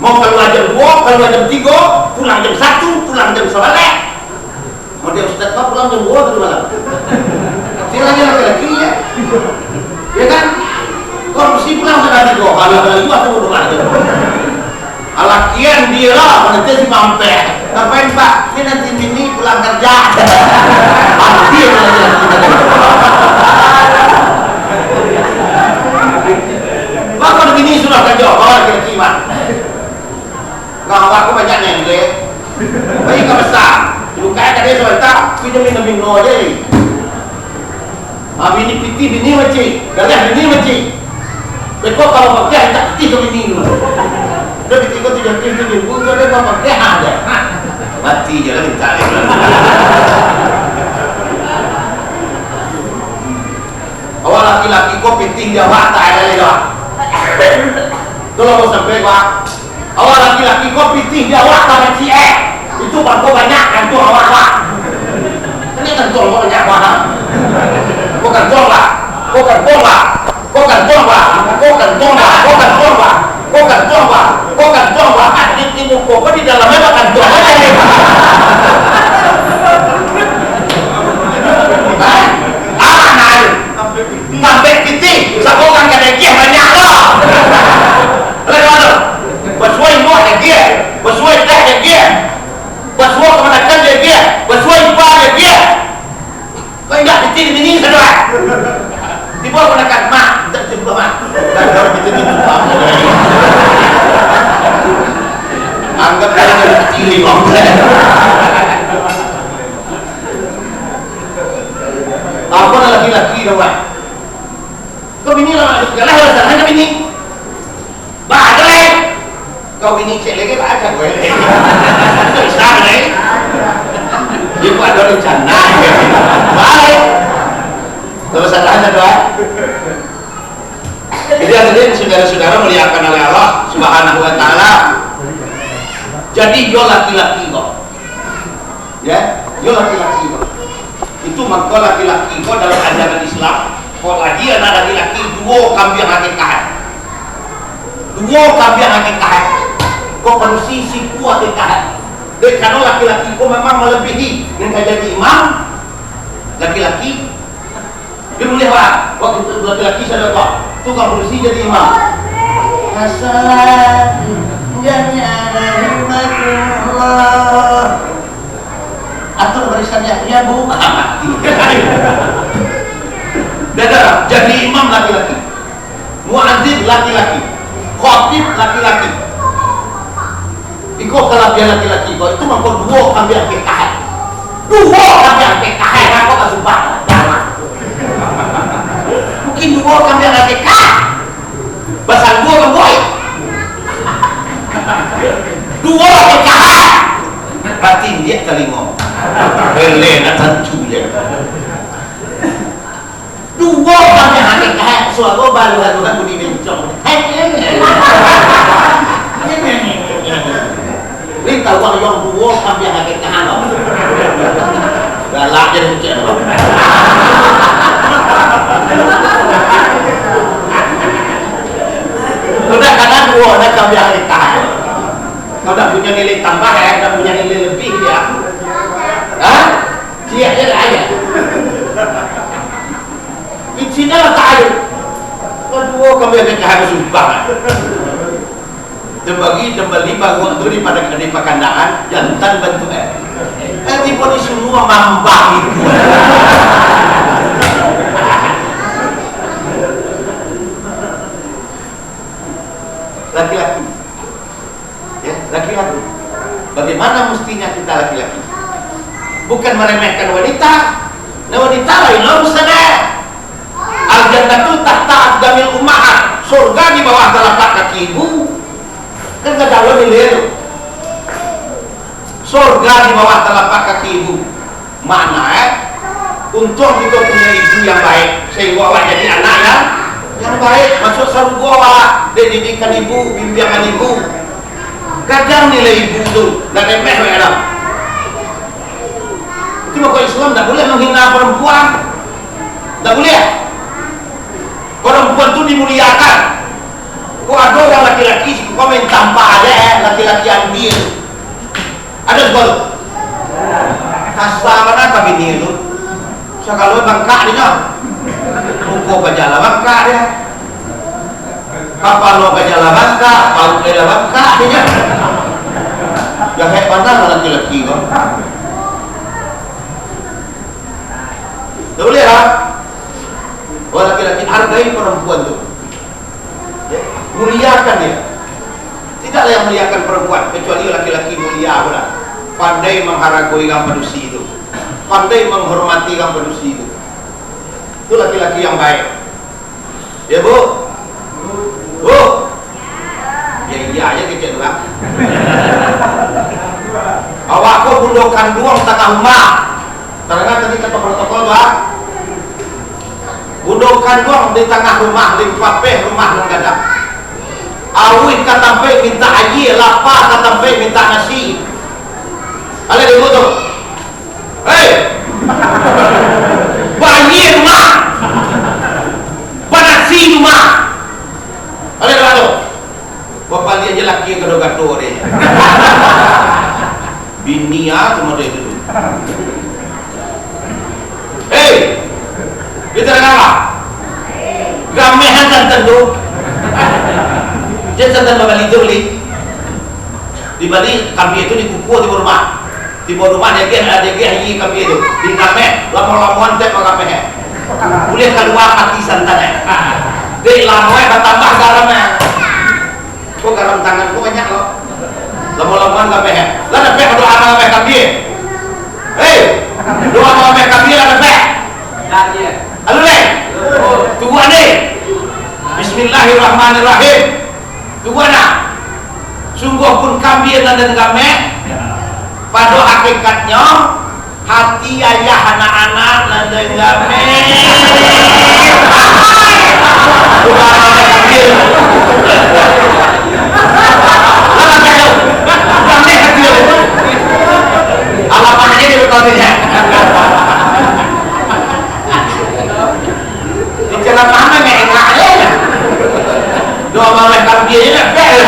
mau keluar jam 2 keluar jam 3 pulang jam 1 pulang jam 9 model Ustaz Pak pulang jam 2 tadi malam dia lagi laki-laki ya kan kalau mesti pulang sekali kok kalau lagi waktu pulang alakian dia lah nanti si mampir ngapain Pak ini nanti ini pulang kerja hampir lagi Pak kalau begini sudah kerja bawa laki-laki Pak nggak aku banyak nengge bayi ke besar bukan ada sebentar kita minum aja ni bini piti bini macam galah bini macam bekok kalau pakai tak piti ke bini dulu dah piti kau tidak piti pun kau dah pakai ada mati je lah minta awal laki-laki kau piti dia wak tak ada lagi tolong kau sampai wak awal laki-laki kau piti dia wak tak ada itu bangko banyak kan tu awak ini kan tol banyak mahal bukan tol lah bukan tol lah bukan tol lah bukan tol lah bukan tol lah bukan tol lah bukan tol lah ini kok di dalamnya bukan tol aja nih sampai titik sabokan kadang-kadang banyak loh lepas bersuai muat dia bersuai dah dia bersuai kemenakan dia bersuai ipar dia kau ingat titik ini sedar tiba kemenakan mak tak tiba mak dan kita tiba anggap dia cili komplek apa laki-laki dah kau bini lah galah lah sana bini bagai kau bini cek lagi tak akan boleh itu Islam ni dia pun ada rencana baik terus ada doa saudara-saudara muliakan oleh Allah Subhanahu wa taala. Jadi yo laki-laki kok. Ya, yo laki-laki kok. Itu maka laki-laki kok dalam ajaran Islam, kok lagi anak laki-laki dua kambing hakikah. Dua kambing hakikah. Kok manusia si kuat hakikah. Dan kalau laki-laki kok memang melebihi dengan jadi imam, laki-laki dia boleh pak, waktu laki-laki saya kok tukang polisi jadi imam. Assalam jami'an rahmatullah. Atur barisannya ya bu. Dada jadi imam laki-laki, muadzin laki-laki, khatib laki-laki. Iko kalau dia laki-laki, kok itu mampu dua ambil PKH. Dua ambil PKH, aku tak sumpah. Jangan. Mungkin dua ambil PKH. Bahasa dua kan boy. Dua PKH. Berarti dia telingo. Helena tentunya. Dua ambil PKH. Suatu baru aku di mencong. Ini tahu kalau yang dua sampai hakikahan loh. Galak jadi hujan loh. Sudah kadang dua nak sampai hakikahan. Kau dah punya nilai tambah ya, dah punya nilai lebih ya. Hah? Siap je lah ya. Isinya lah tak ada. Kedua kami hakikahan sumpah. Dibagi kembali bangun tu di pakandaan jantan bantu nanti pun semua mambang itu. Laki-laki ya, laki-laki bagaimana mestinya kita laki-laki, bukan meremehkan wanita. Nah wanita lain loh sana. Al-jannatu tahta aqdamil ummahat, surga di bawah telapak kaki ibu. Kan gak tahu nilai surga di bawah telapak kaki ibu. Mana untung kita punya ibu yang baik sehingga awak jadi anak yang baik, masuk surga awak dididikan ibu, bimbingan ibu. Kadang nilai ibu itu gak remeh dalam. Itu maka Islam tak boleh menghina perempuan, tak boleh. Perempuan itu dimuliakan. Kok ada orang laki-laki komen tanpa ada laki-laki ambil ada gol kasar mana kabini itu sekali bangka dia buku bajala bangka dia kapal lo bajala bangka palu bajala bangka dia ya kayak mana laki-laki kok tak boleh lah. Oh laki-laki hargai perempuan tu, muliakan dia. Tidaklah yang muliakan perempuan kecuali laki-laki mulia pula. Pandai menghargai yang manusia itu, pandai menghormati yang manusia itu. Itu laki-laki yang baik. Ya bu, bu, ya iya aja kecil lah. Awakku bundokan duang tengah rumah. Karena tadi kata protokol bah, bundokan duang di tengah rumah, di papeh rumah menggadap. Awit katampe minta aji, lapar katampe minta nasi. Ada di situ. Hei, banjir rumah, panasi rumah. Ada di situ. Bapak dia je laki yang gaduh-gaduh dia. Binia cuma dia itu. Hei, kita dengar apa? Gamehan dan tentu. Jangan sampai balik dulu. Di balik kambing itu dikuku di rumah. Di rumah dia lagi kambing itu. Di kambing lama-lamaan tak kambing. Boleh keluar hati santan. Di lama bertambah garamnya. Kok garam tangan kok banyak loh. Lama-lamaan kambing. Lalu apa doa sama kambing? Hei, doa sama kambing ada apa? Halo deh. Tunggu ane. Bismillahirrahmanirrahim. Tuana, sungguh pun kambing dan kami pada hakikatnya hati ayah anak-anak dan kami Lama jauh. Sampai kecil. Alapan aja di berkotinya. Di jalan mana nggak enak aja. Doa malam kambing aja nggak fair.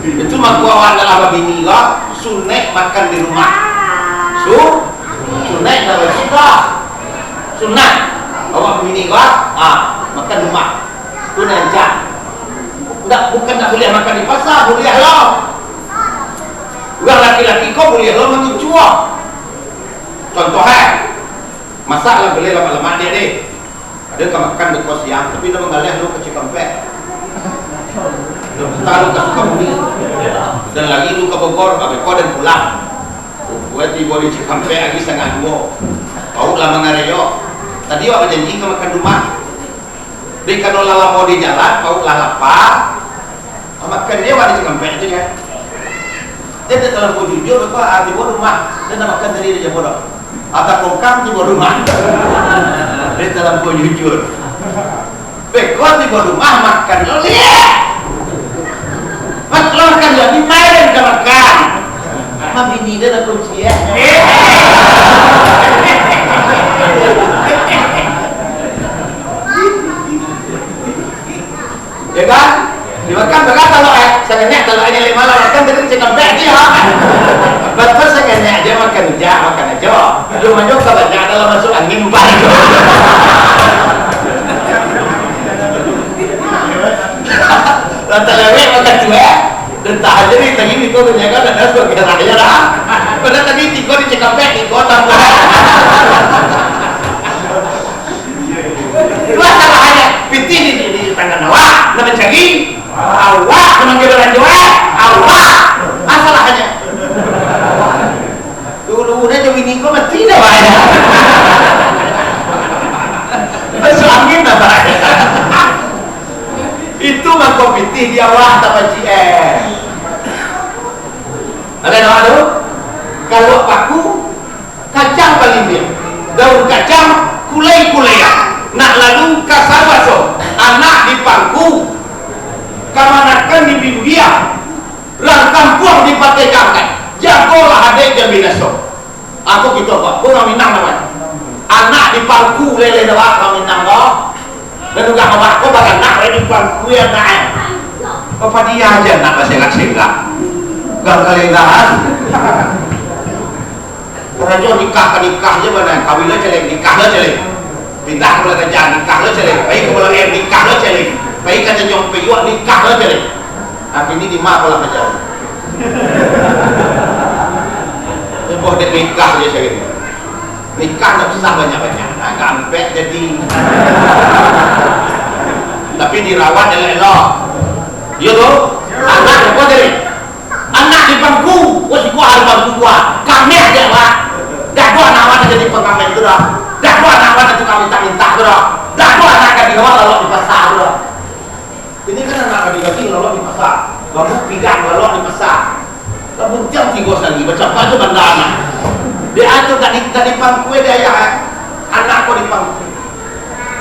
Itu makuawan dalam bini lah. Sunnah makan di rumah. Sunnah dalam kita. Sunnah. Awak bini lah. Makan di rumah. Itu aja. Bukan tak boleh makan di pasar, boleh lah. Orang laki-laki kau boleh lah makan cuak. Contohnya, masak lah boleh lama-lama dia deh. Ada kau makan dekat siang, tapi dah mengalir lu ke Cikampek. Tahu tak suka bumi. Dan lagi lu ke Bogor, kau dan pulang. Buat tiba di Cikampek lagi 1:30. Kau lah mengareyo. Tadi awak berjanji kau makan rumah. Jadi kalau lala mau di jalan, kau lah lapar. Makan dia wadi Cikampek itu ya. Dia tak terlalu jujur apa di rumah. Dia nak makan dari dia bodoh. Atau kongkang di rumah. Dia terlalu jujur. Bekon di rumah makan lihat. Makan jadi main ke makan. Mami ni dia nak kunci ya. Ya kan? Dimakan berkata kalau sengaja kalau ada 5 makan tadi Cikampek dia. Betul sengaja aja makan aja. Cuma juga kalau kalau masuk angin balik. Lantas lewat makan cuek. Dan tak aja nih tadi Niko menjaga dan ada sebagai rakyat lah. Padahal tadi Niko di Cikampek Niko tambah. Dua salahnya pitih di tangan awak, nak mencari awak, memanggil orang Jawa, awak, masalahnya. Dulu dia jadi Niko mati dah banyak. Masuk angin dah banyak. Itu mangkok pitih di awak tak paci Ada nama tu? Kalau paku kacang paling dia. Daun kacang kulai-kulai. Nak lalu kasabaso. Anak di pangku. Kamanakan di Biblia. Lang kampung dipatekakan. Jagolah adik dan binaso. Aku gitu apa? Kau nak minang nama. Anak di pangku lele dah kau minang kau. Dan juga awak kau bakal nak di pangku yang naik. Apa dia aja nak senggak-senggak. Gak-galegahan. Orang jauh nikah aja mana? Kawin lo celeng, nikah lo celeng. Pindah ke kerja nikah lo celeng. Baik ke bulan nikah lo celeng. Baik ke jong peyuak nikah lo celeng. Tapi ini di mana pola kerja? Sebuah dek nikah aja saya gitu. Nikah tak susah banyak-banyak. Gampek jadi. Tapi dirawat elok-elok. Ya tu, anak apa jadi? Anak di bangku, wah si kuah di bangku kuah. Kami aja lah. Dah dua anak jadi pengamen tu dah. Dah dua anak itu kami minta tu dah. Dah dua anak di bawah lalu di pasar tu dah. Ini kan anak adik-adik lalu di pasar. Kamu pigang lalu di pasar. Kamu tiap tiga lagi macam apa benda anak. Dia atur tak di bangku dia ya. Anak kau di bangku.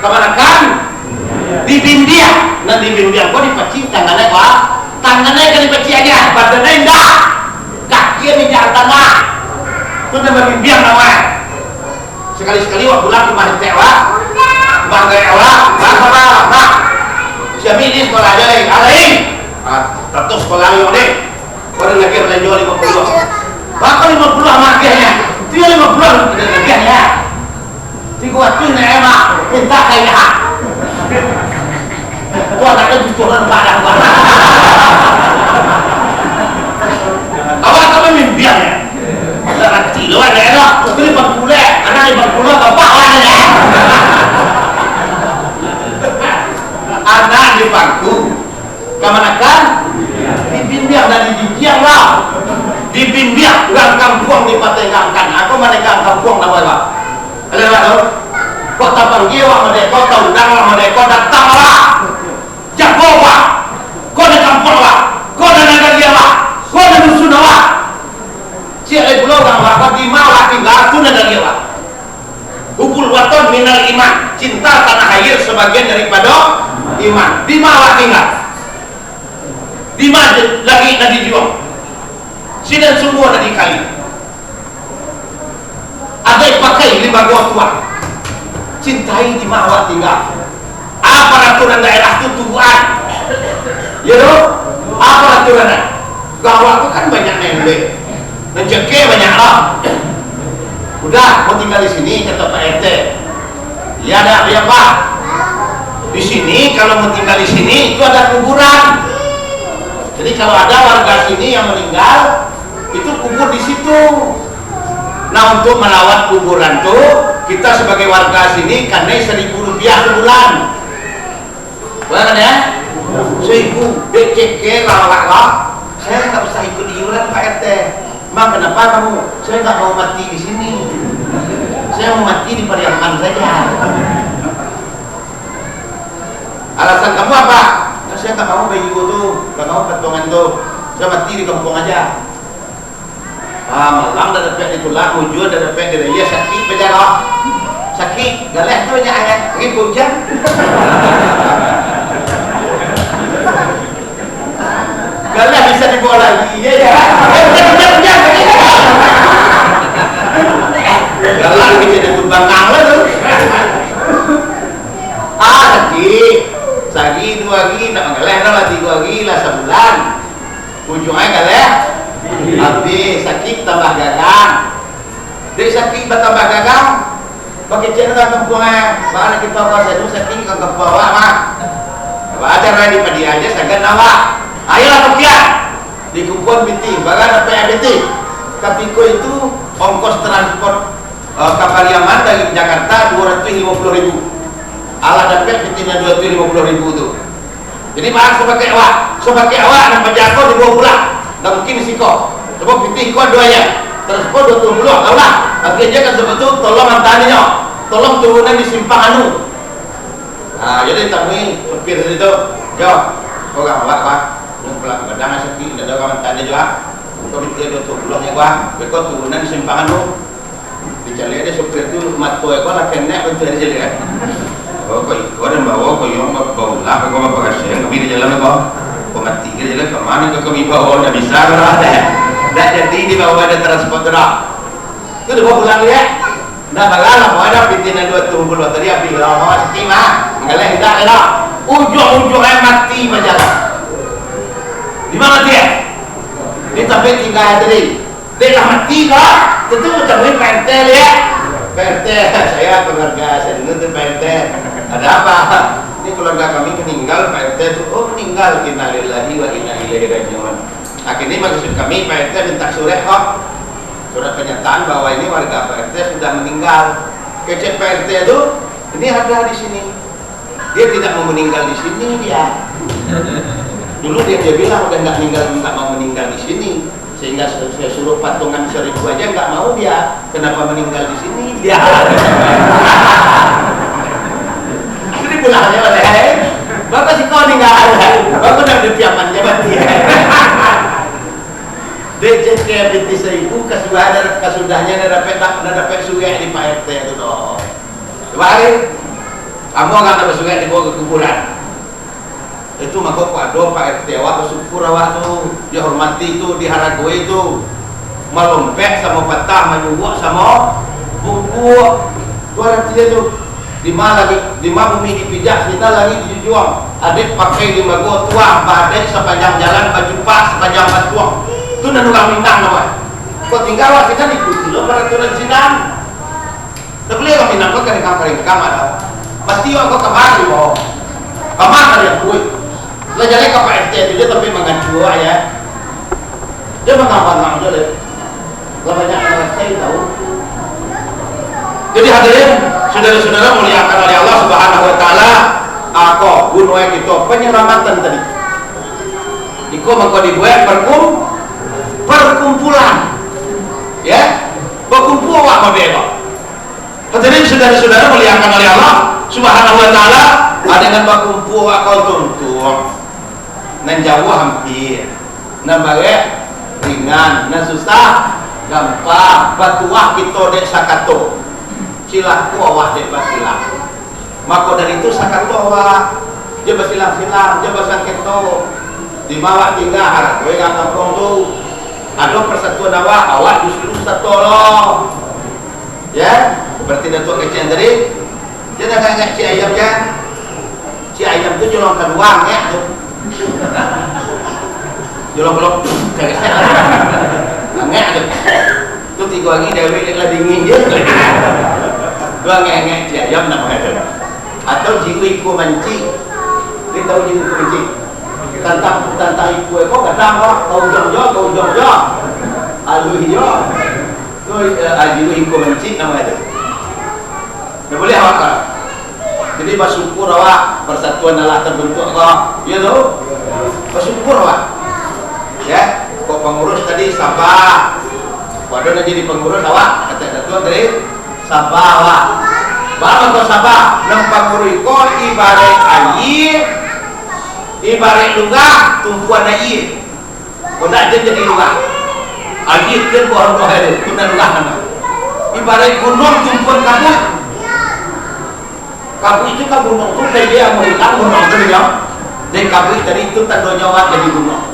Kemana kan? Di bindia. Nanti bindia kau dipacing tangannya kau. Tangannya kan dipaci aja, badannya enggak. Kaki di jalan tanah. Itu nama bimbing nama. Sekali-sekali waktu pulang ke mana tewa, bangga tewa, bangga. Siapa ini sekolah aja lagi, alain. Tentu sekolah yang deh. Orang lagi berlanjut 50. Bahkan 50 amaknya. Dia 50 lebihannya. Tiga waktu ni emak minta kaya. Tuan ada jualan barang. Awak kami mimpian ya. Ada kecil ada elok. Tapi 50, anak 50 bapak ada. Anak di bangku. Kemanakan? Di bindiang dan di jijiang lah. Di bindiang orang kampung dipatengangkan. Aku menegang kampung nama. Ada apa? Kau tak panggil awak mereka, kau tak undang awak mereka, datang awak. Jago awak. Kau dah kampung awak. Kau dah negara awak. Kau dah dusun awak. Siapa pulau orang awak, kau di mana tinggal tu negara awak. Hukul waton minal iman. Cinta tanah lain daripada iman. Di mana awak tinggal? Di mana lagi nak dijual? Sidan semua nak dikali. Ada yang pakai 5 gua tua. Cintai di mana awak tinggal. Apa aturan daerah itu tubuhan? Ya loh? Apa aturannya? Gawak itu kan banyak nembek, menjeke banyak lah. Udah mau tinggal di sini kata Pak RT. Ya ada ya Pak. Di sini kalau mau tinggal di sini itu ada kuburan. Jadi kalau ada warga sini yang meninggal itu kubur di situ. Nah untuk melawat kuburan tuh kita sebagai warga sini karena 1.000 rupiah sebulan. Bukan ya? 1.000 BCK lawak. Saya nggak usah ikut iuran Pak RT. Mak kenapa kamu? Saya nggak mau mati di sini. Saya mau mati di Pariaman saja. Alasan kamu apa? Nah, saya nggak mau bayi tuh, nggak mau patungan tuh. Saya mati di kampung aja. Malam dah dapat itulah, mujur dah dapat dia. Ya sakit berjalan. Sakit, galeh tu banyak ayat. Pergi hujan. Galeh bisa dibawa lagi. Ya ya. Hujan. Galeh bisa ditumbang lah tu. Sakit 2 hari, tak galeh dah 3 hari lah sebulan. Ujungnya galeh. Habis sakit tambah gagang. Dari sakit bertambah gagang. Pakai cek nak kampungnya. Bahan kita pasal itu sakit ke kampung awak mah. Ajar di padi aja sagan awak. Ayolah tukian. Dikumpul biti, bagan apa biti. Tapi ko itu ongkos transport kapal Yaman dari Jakarta 250.000. Alah dapat bitinnya 250.000 tu. Jadi bahan sebagai awak nak penjaga di bawah pulang. Tak mungkin risiko. Sebab pitih kau 2 ya. Transport 20 tahu lah. Akhirnya kan sebetul tolong antarinya. Tolong turunan di simpang anu. Nah, jadi temui supir itu. Yo, kau orang awak Pak. Yang pulang kadang sakit, ada orang tanya juga. Kau pitih 20 nya gua. Kau turunan di simpang anu. Dicari ada supir itu mat kau lah kena untuk jadi kan. Oh, kau dan bawa kau yang bawa lah kau apa kasih? Kau di jalan kau. Mati ke jalan ke mana ke kami bawa dah bisa lah dah jadi di bawah ada transport dah itu dah pulang ya dah bagalah mau ada pitinan 20 tadi api lah mau sikit mah enggak dah dah ujung-ujungnya mati majalah di mana dia dia sampai tinggal tadi dia dah mati lah tentu macam ni PRT ya PRT saya keluarga saya dulu tu PRT ada apa ini keluarga kami meninggal Pak RT itu meninggal innalillahi wa inna ilaihi raji'un. Akhirnya maksud kami Pak RT minta surat surat pernyataan bahwa ini warga Pak RT sudah meninggal. Kecek Pak RT itu ini ada di sini. Dia tidak mau meninggal di sini dia. Dulu dia bilang udah nggak mau meninggal di sini. Sehingga saya suruh patungan 1.000 aja nggak mau dia. Kenapa meninggal di sini dia? Pulangnya boleh, bapak si kau ninggal, bapak dah berpiaman mati. Becek ke binti 1.000 kasudahnya dapat sugai di Pak RT itu doh. Kemarin, kamu akan dapat sugai dibawa ke kuburan. Itu maka kado Pak RT awak bersyukur awak tu, dihormati tu, dihargai tu, melompek sama patah, menyuwak sama bubuk. Dua dia tu. Di mana bumi dipijak kita lagi dijual. Adik pakai 5 gua tua, badai sepanjang jalan baju pas sepanjang batuang. Itu dan orang Minang namanya. Kau tinggal kita ikuti lo peraturan sidang. Tak boleh kau Minang kau kering kamar. Pasti kau kemari boh. Kamar dia kuih. Lah jadi kau PRT dia tapi mengacu ya. Dia mengampang dia le. Lah banyak orang saya tahu. Jadi hadirin saudara-saudara muliakan oleh Allah Subhanahu wa taala, aku gunung kita penyelamatan tadi. Iko maka dibuat perkumpulan. Ya, berkumpul awak model. Hadirin saudara-saudara muliakan oleh Allah Subhanahu wa taala, dengan berkumpul awak tuntung. Nan jauh hampir. Nan baik ringan, nan susah gampang. Batuah kita dek sakato. Silaku awak dek basilah. Maka dari itu sakato awak dia bersilang-silang, dia bersangketo di bawah tinggal harap gue gak kampung tu ada persatuan awak justru satu loh ya, berarti datuk kecil tadi dia dah ngak si ayam kan, si ayam tu jolongkan uang ya tu jolong-jolong kagak ngak tu tu tiga lagi dewe lah dingin je dua ngak si ayam namanya tu atau jiwa iku manci dia tahu jiwa iku manci tantang iku kok kadang kau jong-jong alu hijau tu jiwa iku manci namanya tu tak boleh awak kan jadi bersyukur awak persatuan Allah terbentuk kok ya tu bersyukur awak ya kok pengurus tadi sabar waduh nak jadi pengurus awak kata datuk tadi sabar awak bapak kau sabar nampak muriko ibarat air ibarat lugah tumpuan air kau tak jadi lugah air kan buah buah itu kena lugah mana ibarat gunung tumpuan kabut itu kan gunung tu dari dia mau hilang gunung tu dia dari kabut tadi itu tanda nyawa jadi gunung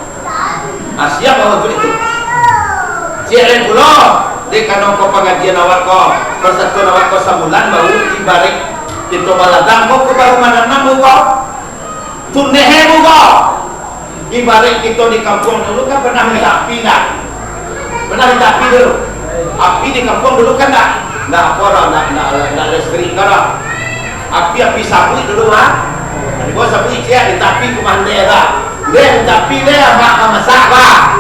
siap awak itu siap pulau di kanong ko pengajian awak ko persatuan awak ko sabulan baru ibarat itu baladang ko baru mananam ko tunnehe ko ibarat kita di kampung dulu kan pernah minta api dah pernah minta api dulu api di kampung dulu kan nak apa dah nak listrik kan api sapu dulu lah jadi bos sapu dia minta api kumandai dah dia minta api dia masak lah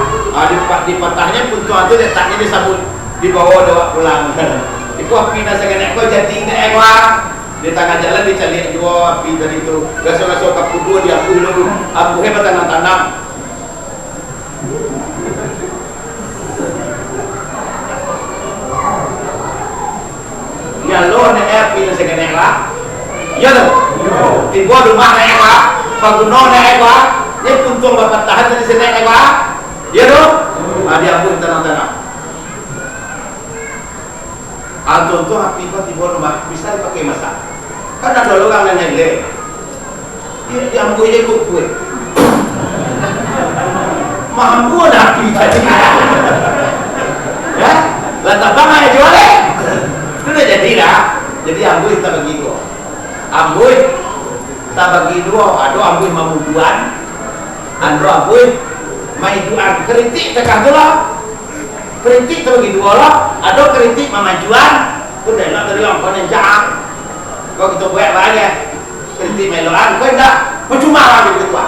di patahnya pun tuan tu letaknya di sabun di bawah doa pulang itu api nasa kena kau jadi ini di tengah jalan dicari dua api dari itu gasol-gasol kapu dua di aku dulu aku hebat tanam-tanam ya lo ni api nasa kena lah ya tu di bawah rumah ni paguno ni ni puntung bapak tahan dari sini ya tu dia pun tanam-tanam contoh api tiba rumah bisa dipakai masak kan ada orang yang nyele dia diambil je kue mampu ada api tadi ya lantas bang aja jual itu dah jadi dah jadi ambil kita bagi dua ambil kita bagi dua ada ambil mamuduan ada ambil maiduan kritik tekan tu lah kritik terbagi dua lah ada kritik memajuan tu dah nak dari orang yang jahat kalau kita buat banyak kritik meloan kau tak percuma lah dia kedua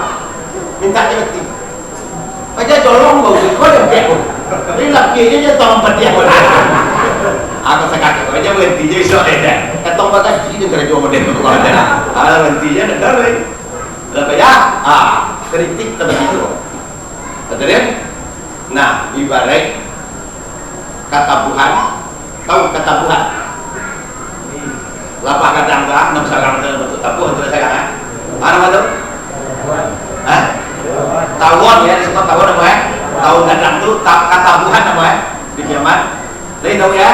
minta dia mati aja colong bau kau yang biar pun ini laki je tolong berdiam pun aku sekali kau aja berhenti je esok dah ketong batas itu kena jual model tu ada berhenti je dah dah lepas ya kritik terbagi dua betul dia nah ibarat katabuhan tahu katabuhan lapah kadang kan enam sarang bentuk tabuhan tu saya mana tu tawon ya disebut tawon namanya tawon kadang tu katabuhan namanya di zaman lain tahu ya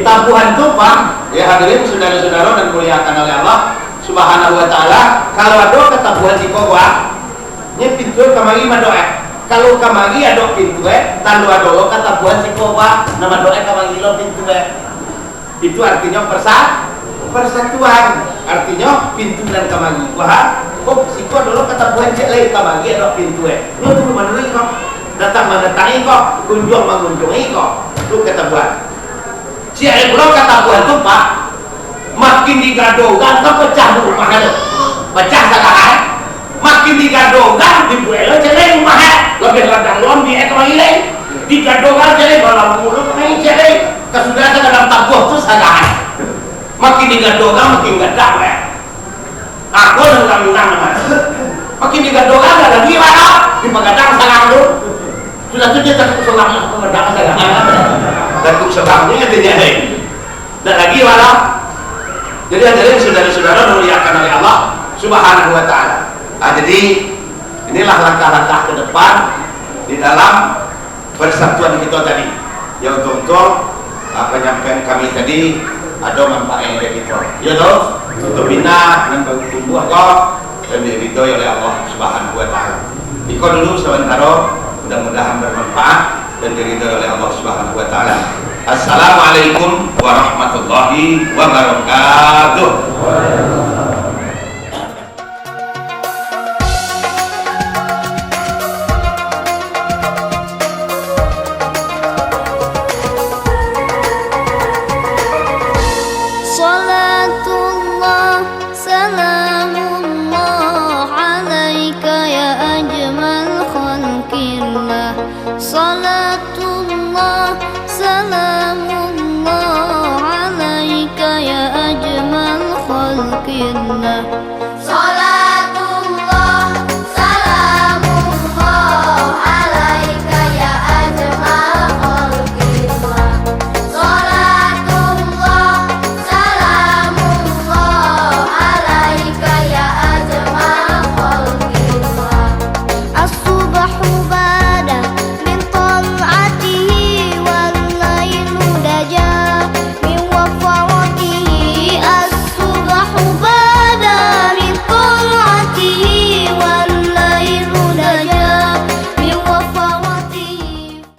tabuhan tu pak ya hadirin saudara-saudara dan muliakan oleh Allah Subhanahu wa taala kalau ada katabuhan si kowa ni pintu kamari madoa kalau kamari ada pintu tandu adolo kata buat si koba nama doa kamari lo pintu itu artinya persatuan artinya pintu dan kamari wah kok si ko dulu kata buat cek lain kamari ada pintu lo tu mana lagi kok datang mendatangi kok kunjung mengunjungi kok itu kata buat si ayah kata buat tu pak makin digadogan kan pecah rumah ada pecah sekarang makin digadogan dibuat celeng rumah lebih ladang lom di ekor ini digadogan celeng balam mulut main celeng kesudahan dalam tabuh tu salah makin digadogan makin gadang aku nang makin digadogan ada lagi mana di pegadang salah tu sudah tu dia takut selang pegadang salah takut selangnya dia dan lagi mana jadi hadirin saudara-saudara dimuliakan oleh Allah Subhanahu wa taala. Jadi inilah langkah-langkah ke depan di dalam persatuan kita tadi. Yang untuk penyampaian kami tadi ada manfaat yang kita. Ya toh? berbina dan bertumbuh dan diridhoi oleh Allah Subhanahu wa taala. Iko dulu sebentar, mudah-mudahan bermanfaat dan diridhoi oleh Allah Subhanahu wa taala. Assalamualaikum warahmatullahi wabarakatuh. Salatullah, salamullah alaika ya ajmal khalqillah.